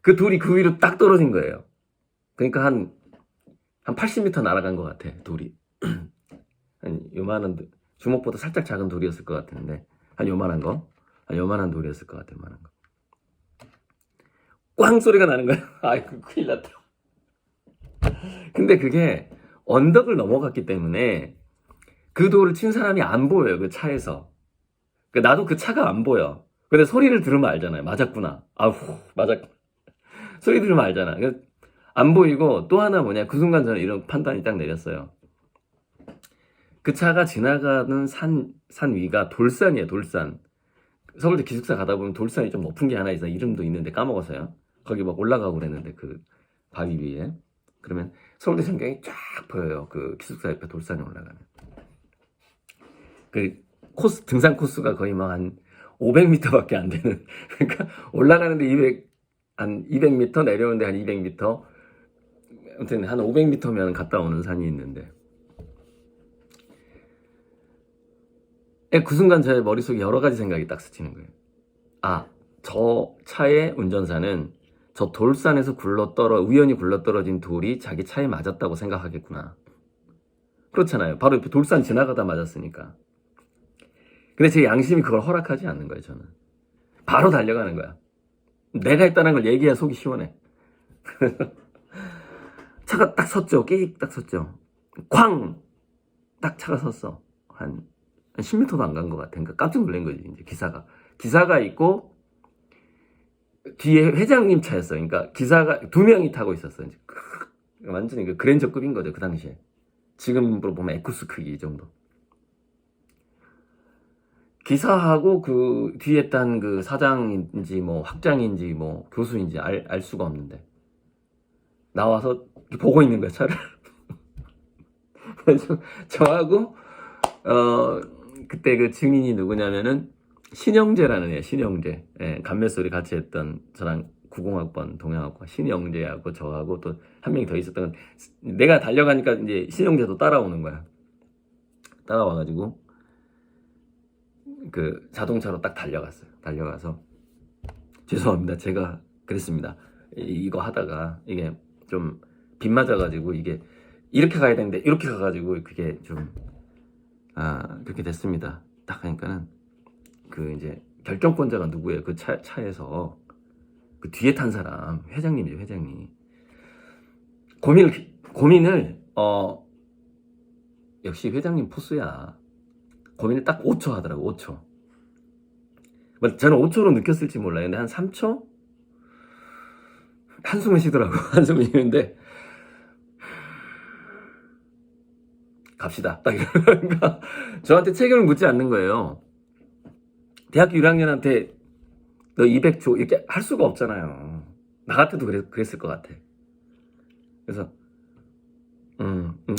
그 돌이 그 위로 딱 떨어진 거예요. 그러니까 한 80m 날아간 것 같아. 돌이. 한 요만한 주먹보다 살짝 작은 돌이었을 것 같은데 한 요만한 돌이었을 것 같아. 요만한 거. 꽝 소리가 나는 거야. 아이고 큰일 났다. 근데 그게 언덕을 넘어갔기 때문에 그 돌을 친 사람이 안 보여요. 그 차에서. 나도 그 차가 안 보여. 근데 소리를 들으면 알잖아요. 맞았구나. 맞았구나. 소리 들으면 알잖아. 안 보이고 또 하나 뭐냐. 그 순간 저는 이런 판단이 딱 내렸어요. 그 차가 지나가는 산 위가 돌산이에요. 돌산. 서울대 기숙사 가다 보면 돌산이 좀 높은 게 하나 있어. 이름도 있는데 까먹었어요. 거기 막 올라가고 그랬는데 그 바위 위에. 그러면 서울대 전경이 쫙 보여요. 그 기숙사 옆에 돌산에 올라가면. 등산 코스가 거의 막 한 500m밖에 안 되는. 그러니까 올라가는데 한 200m, 내려오는데 한 200m. 아무튼 한 500m면 갔다 오는 산이 있는데. 그 순간 제 머릿속에 여러 가지 생각이 딱 스치는 거예요. 저 차의 운전사는 저 돌산에서 우연히 굴러떨어진 돌이 자기 차에 맞았다고 생각하겠구나. 그렇잖아요. 바로 옆에 돌산 지나가다 맞았으니까. 근데 제 양심이 그걸 허락하지 않는 거예요, 저는. 바로 달려가는 거야. 내가 했다는 걸 얘기해야 속이 시원해. 차가 딱 섰죠. 끼익 딱 섰죠. 쾅! 딱 차가 섰어. 한 10m도 안 간 것 같아. 그러니까 깜짝 놀란 거지, 이제 기사가 있고, 뒤에 회장님 차였어. 그러니까 기사가 2명이 타고 있었어. 이제 완전히 그랜저급인 거죠, 그 당시에. 지금으로 보면 에쿠스 크기 이 정도. 기사하고 그 뒤에 딴 그 사장인지 뭐 학장인지 뭐 교수인지 알 수가 없는데 나와서 보고 있는 거야, 차를. 그래서 저하고 그때 그 증인이 누구냐면은 신영재라는 애, 신영재. 예, 감매소리 같이 했던 저랑 90학번 동양학과 신영재하고 저하고 또 한 명이 더 있었던 건, 내가 달려가니까 이제 신영재도 따라오는 거야. 따라와가지고 그 자동차로 딱 달려갔어요. 달려가서 죄송합니다, 제가 그랬습니다. 이거 하다가 이게 좀 빗 맞아가지고 이게 이렇게 가야 되는데 이렇게 가가지고 그게 좀 그렇게 됐습니다. 딱 하니까는 그 이제 결정권자가 누구예요? 그 차에서 그 뒤에 탄 사람 회장님이죠, 회장님. 고민을 역시 회장님 포스야. 고민을 딱 5초 하더라고. 5초. 저는 5초로 느꼈을지 몰라요. 근데 한 3초? 한숨을 쉬더라고. 한숨을 쉬는데 갑시다. 딱 이러니까 저한테 책임을 묻지 않는 거예요. 대학교 1학년한테 너 200조 이렇게 할 수가 없잖아요. 나 같아도 그랬을 것 같아. 그래서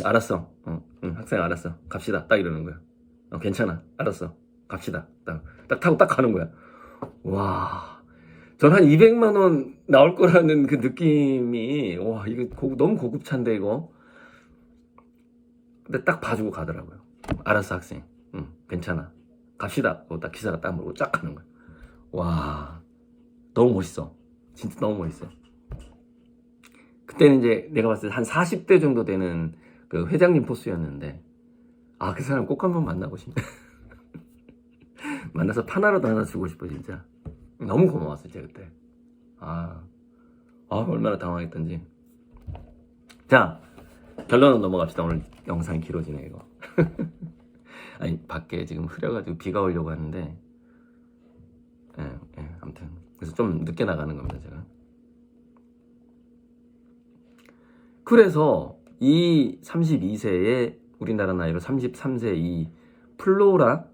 알았어. 학생 알았어. 갑시다. 딱 이러는 거야. 괜찮아. 알았어. 갑시다. 딱 타고 딱 가는 거야. 와. 전 한 200만 원 나올 거라는 그 느낌이, 와, 이거 너무 고급차인데, 이거. 근데 딱 봐주고 가더라고요. 알았어, 학생. 괜찮아. 갑시다. 딱 기사가 딱 물고 쫙 가는 거야. 와. 너무 멋있어. 진짜 너무 멋있어. 그때는 이제 내가 봤을 때 한 40대 정도 되는 그 회장님 포스였는데, 그 사람 꼭 한번 만나고 싶네. 만나서 파나라도 하나 주고 싶어, 진짜. 너무 고마웠어, 제가 그때. 얼마나 당황했던지. 자, 결론은 넘어갑시다. 오늘 영상이 길어지네, 이거. 아니, 밖에 지금 흐려가지고 비가 오려고 하는데, 아무튼. 그래서 좀 늦게 나가는 겁니다, 제가. 그래서 이 32세에 우리나라 나이로 33세 이 플로라가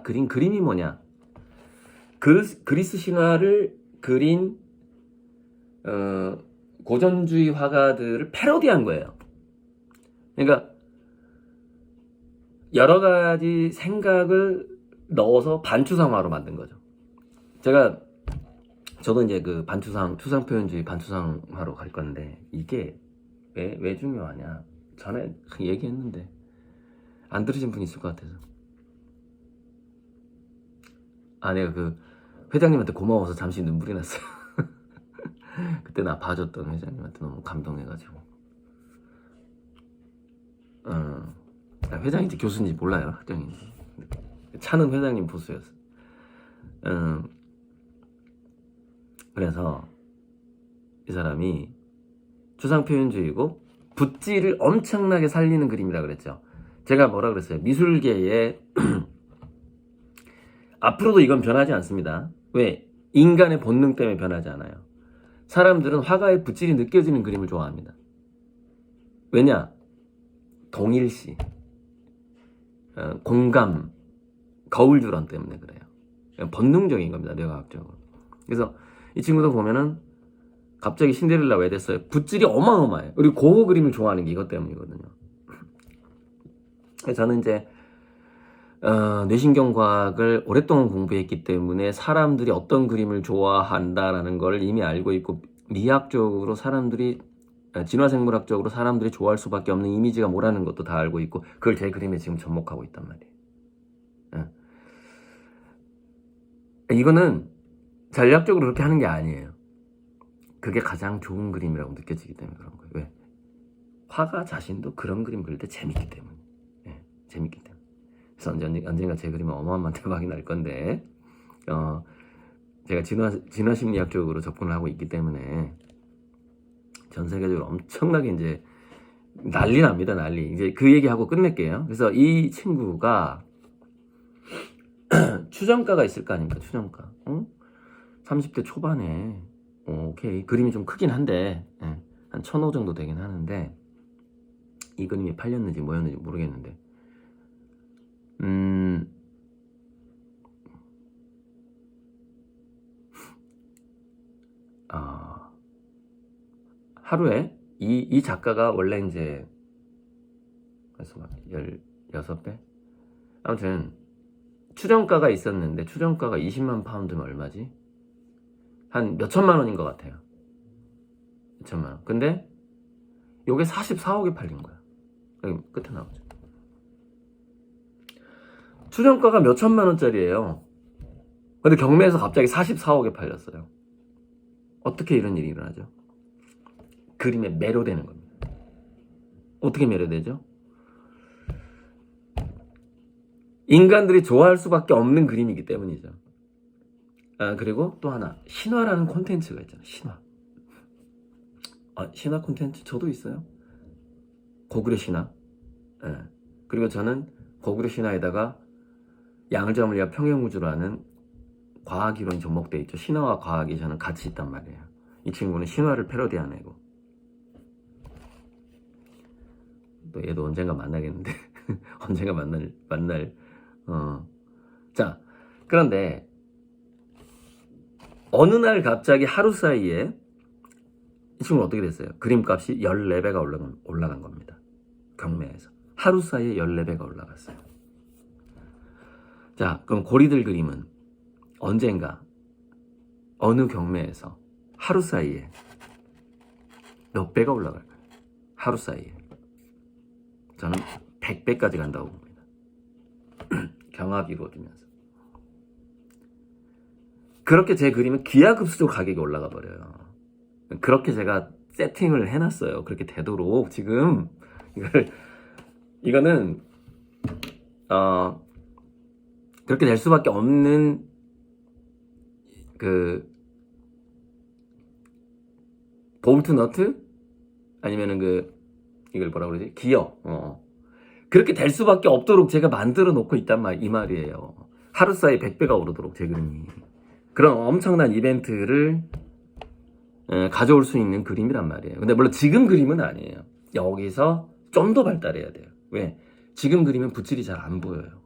그린 그림이 뭐냐? 그리스 신화를 그린 고전주의 화가들을 패러디한 거예요. 그러니까 여러 가지 생각을 넣어서 반추상화로 만든 거죠. 저도 이제 그 추상표현주의 반추상화로 갈 건데, 이게 왜 중요하냐? 전에 얘기했는데, 안 들으신 분 있을 것 같아서. 내가 그 회장님한테 고마워서 잠시 눈물이 났어요. 그때 나 봐줬던 회장님한테 너무 감동해가지고. 회장인지 교수인지 몰라요, 학장인지. 차는 회장님 보수였어. 그래서 이 사람이 추상표현주의고 붓질을 엄청나게 살리는 그림이라 그랬죠. 제가 뭐라 그랬어요? 미술계에 앞으로도 이건 변하지 않습니다. 왜? 인간의 본능 때문에 변하지 않아요. 사람들은 화가의 붓질이 느껴지는 그림을 좋아합니다. 왜냐? 동일시, 공감, 거울주런 때문에 그래요. 본능적인 겁니다, 뇌과학적으로. 그래서 이 친구도 보면은 갑자기 신데렐라 왜 됐어요? 붓질이 어마어마해요. 그리고 고흐 그림을 좋아하는 게 이것 때문이거든요. 저는 이제 뇌신경과학을 오랫동안 공부했기 때문에 사람들이 어떤 그림을 좋아한다라는 걸 이미 알고 있고, 미학적으로 사람들이, 진화생물학적으로 사람들이 좋아할 수밖에 없는 이미지가 뭐라는 것도 다 알고 있고, 그걸 제 그림에 지금 접목하고 있단 말이에요. 이거는 전략적으로 그렇게 하는 게 아니에요. 그게 가장 좋은 그림이라고 느껴지기 때문에 그런 거예요. 왜? 화가 자신도 그런 그림 그릴 때 재밌기 때문에. 재밌기 때문에. 그래서 언젠가 제 그림은 어마어마한 대박이 날 건데, 제가 진화심리학적으로 접근을 하고 있기 때문에 전 세계적으로 엄청나게 이제 난리 납니다, 난리. 이제 그 얘기하고 끝낼게요. 그래서 이 친구가 추정가가 있을 거 아닙니까, 추정가. 30대 초반에 오케이. 그림이 좀 크긴 한데, 예, 한 1,500 정도 되긴 하는데, 이 그림이 팔렸는지 뭐였는지 모르겠는데, 아, 하루에 이 작가가 원래 이제 그래서 막 16배? 아무튼 추정가가 있었는데 추정가가 20만 파운드면 얼마지? 한 몇천만 원인 것 같아요. 몇천만 원. 근데 요게 44억에 팔린 거야. 여기 끝에 나오죠. 추정가가 몇천만 원짜리예요. 근데 경매에서 갑자기 44억에 팔렸어요. 어떻게 이런 일이 일어나죠? 그림에 매료되는 겁니다. 어떻게 매료되죠? 인간들이 좋아할 수밖에 없는 그림이기 때문이죠. 아, 그리고 또 하나, 신화라는 콘텐츠가 있잖아요. 신화. 아, 신화 콘텐츠 저도 있어요. 고구려 신화. 예. 그리고 저는 고구려 신화에다가 양을점을 평행우주라는 과학이론이 접목되어 있죠. 신화와 과학이 저는 같이 있단 말이에요. 이 친구는 신화를 패러디한 애고. 또 얘도 언젠가 만나겠는데 언젠가 만날 자, 그런데 어느 날 갑자기 하루 사이에 이 친구는 어떻게 됐어요? 그림값이 14배가 올라간 겁니다. 경매에서 하루 사이에 14배가 올라갔어요. 자, 그럼 고리들 그림은 언젠가 어느 경매에서 하루 사이에 몇 배가 올라갈까요? 하루 사이에. 저는 100배까지 간다고 봅니다. 경합이 이루어지면서. 그렇게 제 그림은 기하급수적으로 가격이 올라가 버려요. 그렇게 제가 세팅을 해놨어요. 그렇게 되도록 지금 이거는 그렇게 될 수밖에 없는 그 볼트 너트 아니면은 이걸 뭐라 그러지? 기어. 그렇게 될 수밖에 없도록 제가 만들어 놓고 있단 이 말이에요. 하루 사이에 100배가 오르도록 제 그림이. 그런 엄청난 이벤트를 가져올 수 있는 그림이란 말이에요. 근데 물론 지금 그림은 아니에요. 여기서 좀 더 발달해야 돼요. 왜? 지금 그림은 붓질이 잘 안 보여요.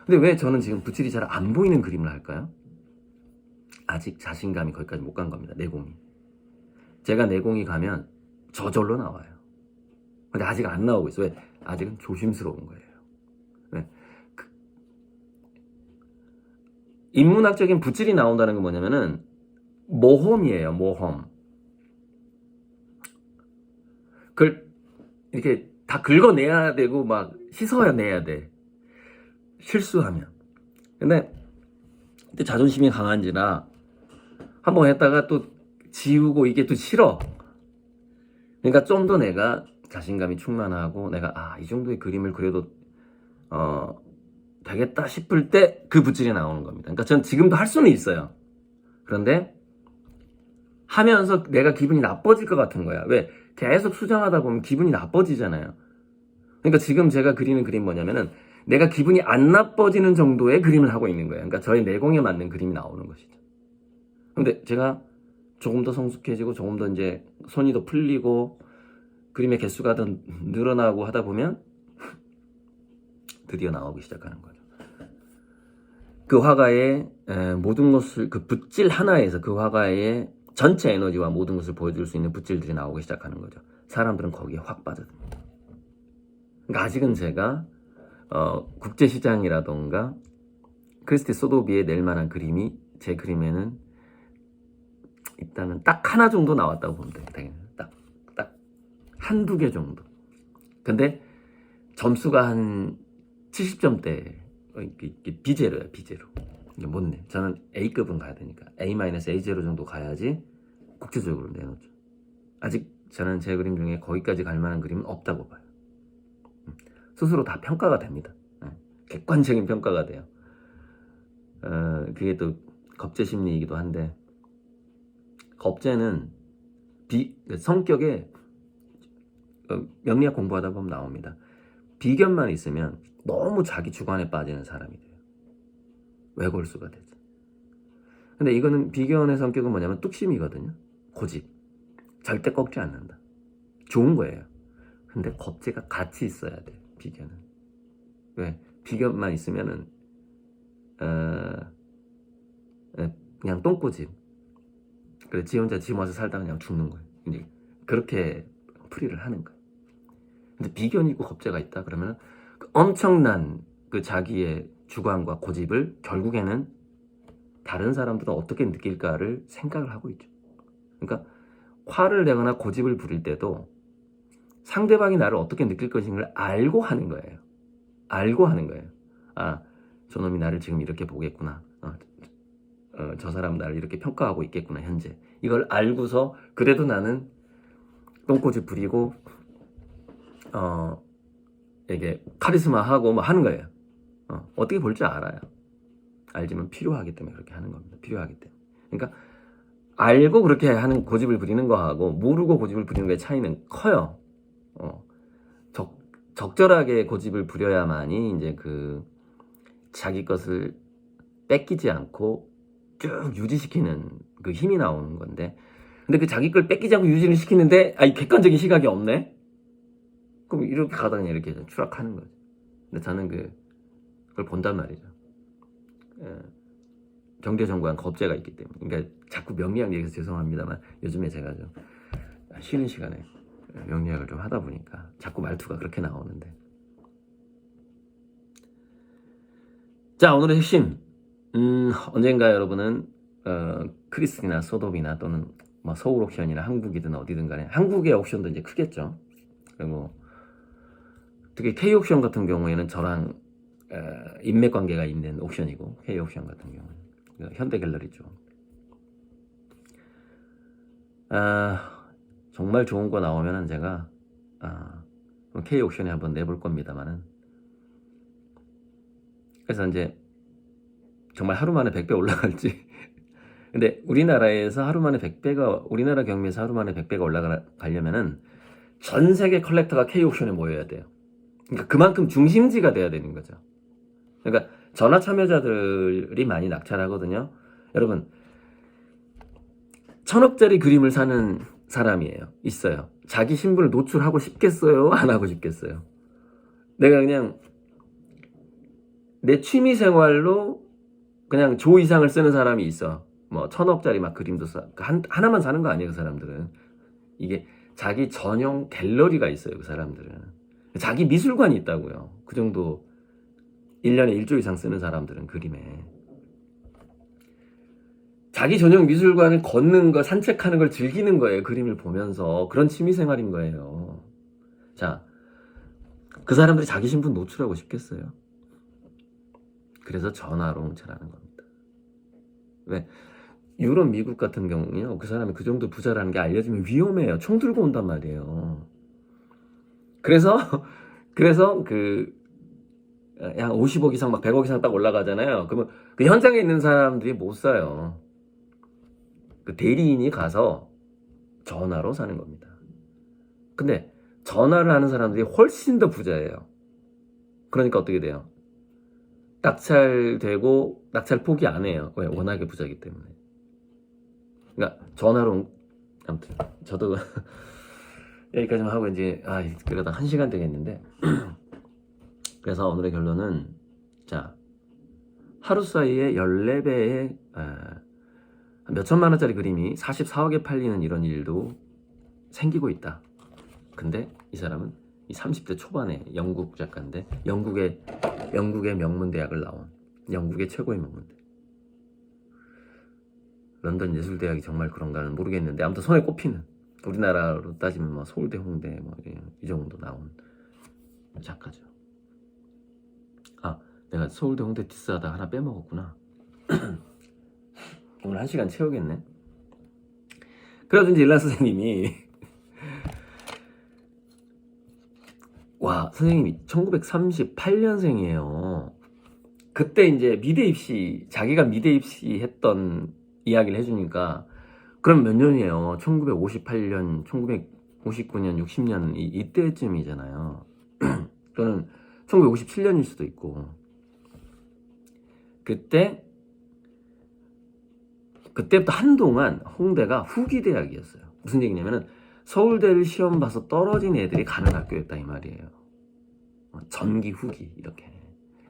근데 왜 저는 지금 붓질이 잘 안 보이는 그림을 할까요? 아직 자신감이 거기까지 못 간 겁니다. 내공이. 제가 내공이 가면 저절로 나와요. 근데 아직 안 나오고 있어요. 왜? 아직은 조심스러운 거예요. 왜? 인문학적인 붓질이 나온다는 건 뭐냐면은 모험이에요. 모험. 그걸 이렇게 다 긁어내야 되고 막 씻어내야 돼. 실수하면. 근데 자존심이 강한지라 한번 했다가 또 지우고 이게 또 싫어. 그러니까 좀 더 내가 자신감이 충만하고 내가 이 정도의 그림을 그려도 되겠다 싶을 때 그 붓질이 나오는 겁니다. 그러니까 전 지금도 할 수는 있어요. 그런데 하면서 내가 기분이 나빠질 것 같은 거야. 왜? 계속 수정하다 보면 기분이 나빠지잖아요. 그러니까 지금 제가 그리는 그림 뭐냐면은 내가 기분이 안 나빠지는 정도의 그림을 하고 있는 거예요. 그러니까 저의 내공에 맞는 그림이 나오는 것이죠. 근데 제가 조금 더 성숙해지고 조금 더 이제 손이 더 풀리고 그림의 개수가 더 늘어나고 하다 보면 드디어 나오기 시작하는 거죠. 그 화가의 모든 것을 그 붓질 하나에서 그 화가의 전체 에너지와 모든 것을 보여줄 수 있는 붓질들이 나오기 시작하는 거죠. 사람들은 거기에 확 빠져듭니다. 그러니까 아직은 제가 국제시장이라던가 크리스티 소도비에 낼 만한 그림이 제 그림에는 일단은 딱 하나 정도 나왔다고 보면 돼요. 딱 한두 개 정도. 근데 점수가 한 70점대 B제로야. B제로. 이게 못 내. 저는 A급은 가야 되니까 A-A0 정도 가야지 국제적으로 내놓죠. 아직 저는 제 그림 중에 거기까지 갈 만한 그림은 없다고 봐요. 스스로 다 평가가 됩니다. 객관적인 평가가 돼요. 그게 또 겁제 심리이기도 한데 겁제는 성격에 명리학 공부하다 보면 나옵니다. 비견만 있으면 너무 자기 주관에 빠지는 사람이 돼요. 외골수가 되죠. 근데 이거는 비견의 성격은 뭐냐면 뚝심이거든요. 고집. 절대 꺾지 않는다. 좋은 거예요. 근데 겁재가 같이 있어야 돼, 비견은. 왜? 비견만 있으면은 그냥 똥꼬집. 그래, 지 혼자 집 와서 살다 그냥 죽는 거예요. 이제 그렇게 풀이를 하는 거예요. 근데 비견이고 겁재가 있다 그러면 엄청난 그 자기의 주관과 고집을 결국에는 다른 사람들은 어떻게 느낄까를 생각을 하고 있죠. 그러니까 화를 내거나 고집을 부릴 때도 상대방이 나를 어떻게 느낄 것인가를 알고 하는 거예요. 알고 하는 거예요. 아, 저놈이 나를 지금 이렇게 보겠구나. 저 사람 나를 이렇게 평가하고 있겠구나, 현재. 이걸 알고서 그래도 나는 똥꼬집 부리고 이게 카리스마하고 뭐 하는 거예요. 어떻게 볼 줄 알아요. 알지만 필요하기 때문에 그렇게 하는 겁니다. 필요하기 때문에. 그러니까 알고 그렇게 하는 고집을 부리는 거하고 모르고 고집을 부리는 거의 차이는 커요. 적절하게 고집을 부려야만이 이제 그 자기 것을 뺏기지 않고 쭉 유지시키는 그 힘이 나오는 건데, 근데 그 자기 걸 뺏기지 않고 유지를 시키는데 이 객관적인 시각이 없네? 그럼 이렇게 가다가 이렇게 추락하는 거죠. 근데 저는 그걸 본단 말이죠. 경제정보한 겁재가 있기 때문에. 그러니까 자꾸 명리학 얘기해서 죄송합니다만 요즘에 제가 좀 쉬는 시간에 명리학을 좀 하다 보니까 자꾸 말투가 그렇게 나오는데. 자, 오늘의 핵심. 언젠가 여러분은 크리스나 소돔이나 또는 뭐 서울 옥션이나 한국이든 어디든 간에 한국의 옥션도 이제 크겠죠. 그리고 특히 K 옥션 같은 경우에는 저랑 인맥 관계가 있는 옥션이고, K 옥션 같은 경우는 현대 갤러리죠. 정말 좋은 거 나오면은 제가 K 옥션에 한번 내볼 겁니다만은, 그래서 이제 정말 하루 만에 100배 올라갈지. 근데 우리나라에서 하루 만에 100배가, 우리나라 경매에서 하루 만에 100배가 올라가려면은 전 세계 컬렉터가 K 옥션에 모여야 돼요. 그러니까 그만큼 중심지가 돼야 되는 거죠. 그러니까 전화 참여자들이 많이 낙찰하거든요. 여러분, 1000억짜리 그림을 사는 사람이에요. 있어요. 자기 신분을 노출하고 싶겠어요? 안 하고 싶겠어요? 내가 그냥 내 취미 생활로 그냥 조 이상을 쓰는 사람이 있어. 뭐 1000억짜리 막 그림도 하나만 사는 거 아니에요, 그 사람들은. 이게 자기 전용 갤러리가 있어요, 그 사람들은. 자기 미술관이 있다고요. 그 정도 1년에 1조 이상 쓰는 사람들은 그림에. 자기 전용 미술관을 걷는 거, 산책하는 걸 즐기는 거예요. 그림을 보면서. 그런 취미생활인 거예요. 자, 그 사람들이 자기 신분 노출하고 싶겠어요? 그래서 전화로 웅찰하는 겁니다. 왜? 유럽, 미국 같은 경우는요, 그 사람이 그 정도 부자라는 게 알려지면 위험해요. 총 들고 온단 말이에요. 그래서 한 50억 이상 막 100억 이상 딱 올라가잖아요. 그러면 그 현장에 있는 사람들이 못 사요. 그 대리인이 가서 전화로 사는 겁니다. 근데 전화를 하는 사람들이 훨씬 더 부자예요. 그러니까 어떻게 돼요? 낙찰되고 낙찰 포기 안 해요. 왜? 워낙에 부자이기 때문에. 그러니까 전화로. 아무튼 저도 여기까지만 하고 이제 그러다 1시간 되겠는데. 그래서 오늘의 결론은, 자, 하루 사이에 14배의 몇천만 원짜리 그림이 44억에 팔리는 이런 일도 생기고 있다. 근데 이 사람은 이 30대 초반에 영국 작가인데 영국의 명문대학을 나온, 영국의 최고의 명문대. 런던 예술대학이 정말 그런가는 모르겠는데 아무튼 손에 꼽히는, 우리나라로 따지면 뭐 서울대, 홍대 뭐 이 정도 나온 작가죠. 내가 서울대, 홍대 디스하다 하나 빼먹었구나. 오늘 1시간 채우겠네. 그래가지고 이제 일란 선생님이 와, 선생님이 1938년생이에요. 그때 이제 미대 입시, 자기가 미대 입시 했던 이야기를 해주니까, 그럼 몇 년이에요? 1958년, 1959년, 60년 이때쯤이잖아요. 또는 1957년일 수도 있고. 그때 그때부터 한동안 홍대가 후기 대학이었어요. 무슨 얘기냐면은 서울대를 시험 봐서 떨어진 애들이 가는 학교였다 이 말이에요. 전기 후기 이렇게.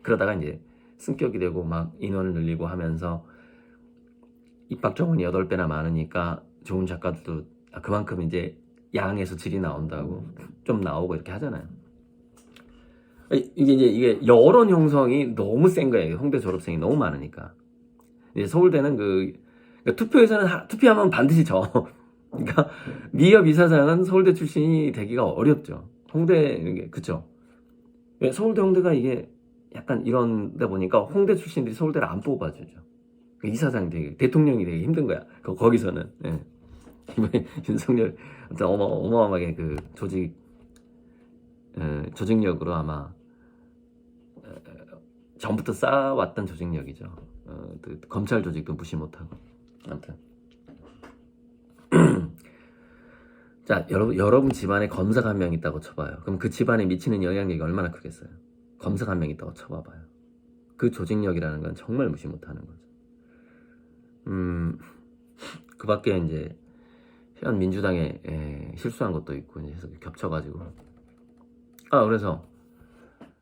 그러다가 이제 승격이 되고 막 인원을 늘리고 하면서 입학 정원이 8배나 많으니까 좋은 작가들도 그만큼 이제 양에서 질이 나온다고 좀 나오고 이렇게 하잖아요. 이게 여론 형성이 너무 센 거예요. 홍대 졸업생이 너무 많으니까. 이제 서울대는 그러니까 투표에서는 투표하면 반드시 져. 그러니까 미협 이사장은 서울대 출신이 되기가 어렵죠. 홍대 그쵸? 왜 서울대 홍대가 이게 약간 이런데 보니까 홍대 출신들이 서울대를 안 뽑아주죠. 그 이사장이 되게 대통령이 되게 힘든 거야. 거기서는. 예. 이번에 윤석열 어마어마하게 그 조직력으로 아마 전부터 쌓아왔던 조직력이죠. 그 검찰 조직도 무시 못하고. 아무튼 자, 여러분 집안에 검사가 한 명 있다고 쳐봐요. 그럼 그 집안에 미치는 영향력이 얼마나 크겠어요? 검사가 한 명 있다고 쳐봐봐요. 그 조직력이라는 건 정말 무시 못하는 거죠. 그 밖에 이제 현 민주당에 실수한 것도 있고 이제 해서 겹쳐가지고. 그래서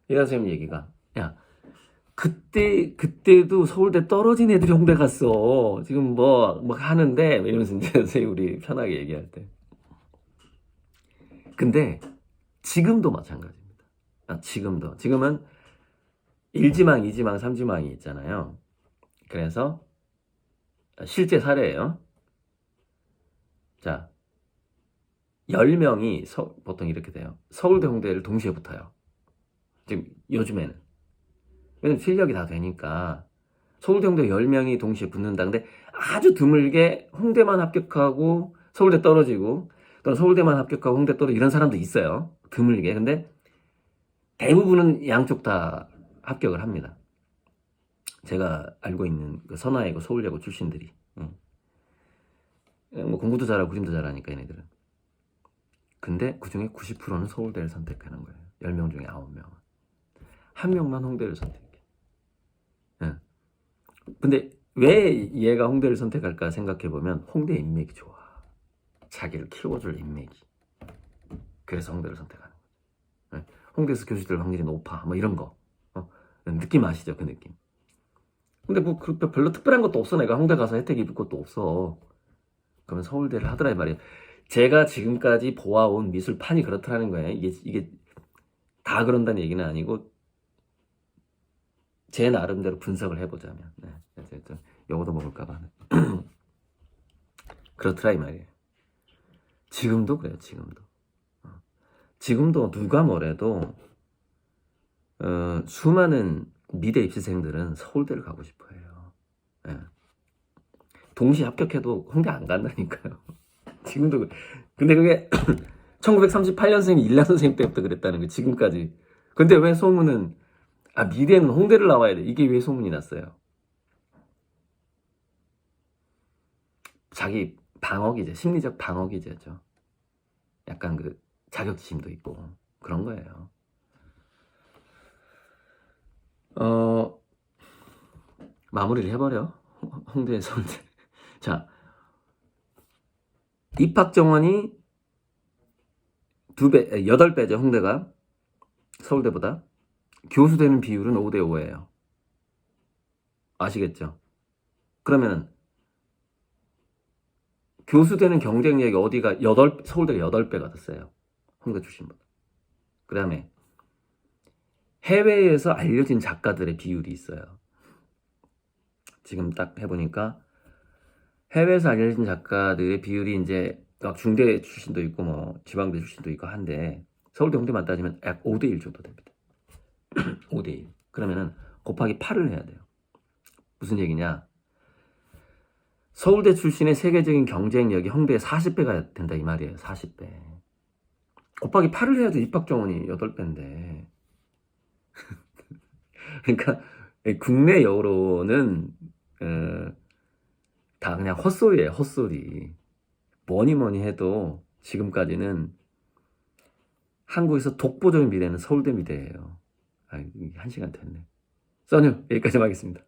이 선생님 얘기가, 야, 그때도 서울대 떨어진 애들이 홍대 갔어. 지금 뭐 하는데 이러면서 이제 선생님 우리 편하게 얘기할 때. 근데 지금도 마찬가지입니다. 지금은 1지망, 2지망, 3지망이 있잖아요. 그래서 실제 사례예요. 자, 10명이 보통 이렇게 돼요. 서울대, 홍대를 동시에 붙어요. 지금 요즘에는. 왜냐면 실력이 다 되니까. 서울대, 홍대 10명이 동시에 붙는다. 근데 아주 드물게 홍대만 합격하고 서울대 떨어지고, 또는 서울대만 합격하고 홍대 떨어지고 이런 사람도 있어요. 드물게. 근데 대부분은 양쪽 다 합격을 합니다. 제가 알고 있는 그 선화예고 서울예고 출신들이. 뭐 공부도 잘하고 그림도 잘하니까 얘네들은. 근데 그중에 90%는 서울대를 선택하는 거예요. 10명 중에 9명은. 한 명만 홍대를 선택해. 근데 왜 얘가 홍대를 선택할까 생각해보면 홍대 인맥이 좋아. 자기를 키워줄 인맥이. 그래서 홍대를 선택하는 거죠. 홍대에서 교수될 확률이 높아. 뭐 이런 거. 느낌 아시죠? 그 느낌. 근데 뭐 별로 특별한 것도 없어. 내가 홍대 가서 혜택 입을 것도 없어. 그러면 서울대를 하더라 이 말이에요. 제가 지금까지 보아온 미술판이 그렇다는 거예요. 이게 다 그런다는 얘기는 아니고 제 나름대로 분석을 해보자면. 요거도 먹을까봐. 그렇더라 이 말이에요. 지금도 그래요. 지금도 누가 뭐래도 수많은 미대 입시생들은 서울대를 가고 싶어 해요. 동시에 합격해도 홍대 안 간다니까요. 지금도. 근데 그게 1938년생 일란 선생님 때부터 그랬다는 거 지금까지. 근데 왜 소문은 미대는 홍대를 나와야 돼. 이게 왜 소문이 났어요? 자기 방어기제, 심리적 방어기제죠. 약간 그 자격지심도 있고 그런 거예요. 마무리를 해버려. 홍대, 서울대. 자, 입학 정원이 8배죠, 홍대가. 서울대보다. 교수 되는 비율은 5대5예요. 아시겠죠? 그러면은, 교수 되는 경쟁력이 어디가, 서울대가 8배가 됐어요. 홍대 출신보다. 그 다음에, 해외에서 알려진 작가들의 비율이 있어요. 지금 딱 해보니까, 해외에서 알려진 작가들의 비율이 이제 막 중대 출신도 있고 뭐 지방대 출신도 있고 한데 서울대 홍대만 따지면 약 5대1 정도 됩니다. 5대1. 그러면은 곱하기 8을 해야 돼요. 무슨 얘기냐? 서울대 출신의 세계적인 경쟁력이 홍대에 40배가 된다 이 말이에요. 40배. 곱하기 8을 해야지 입학 정원이 8배인데. 그러니까 국내 여론은 다 그냥 헛소리예요. 헛소리. 뭐니 해도 지금까지는 한국에서 독보적인 미래는 서울대 미대예요. 1시간 됐네. 써니 여기까지 하겠습니다.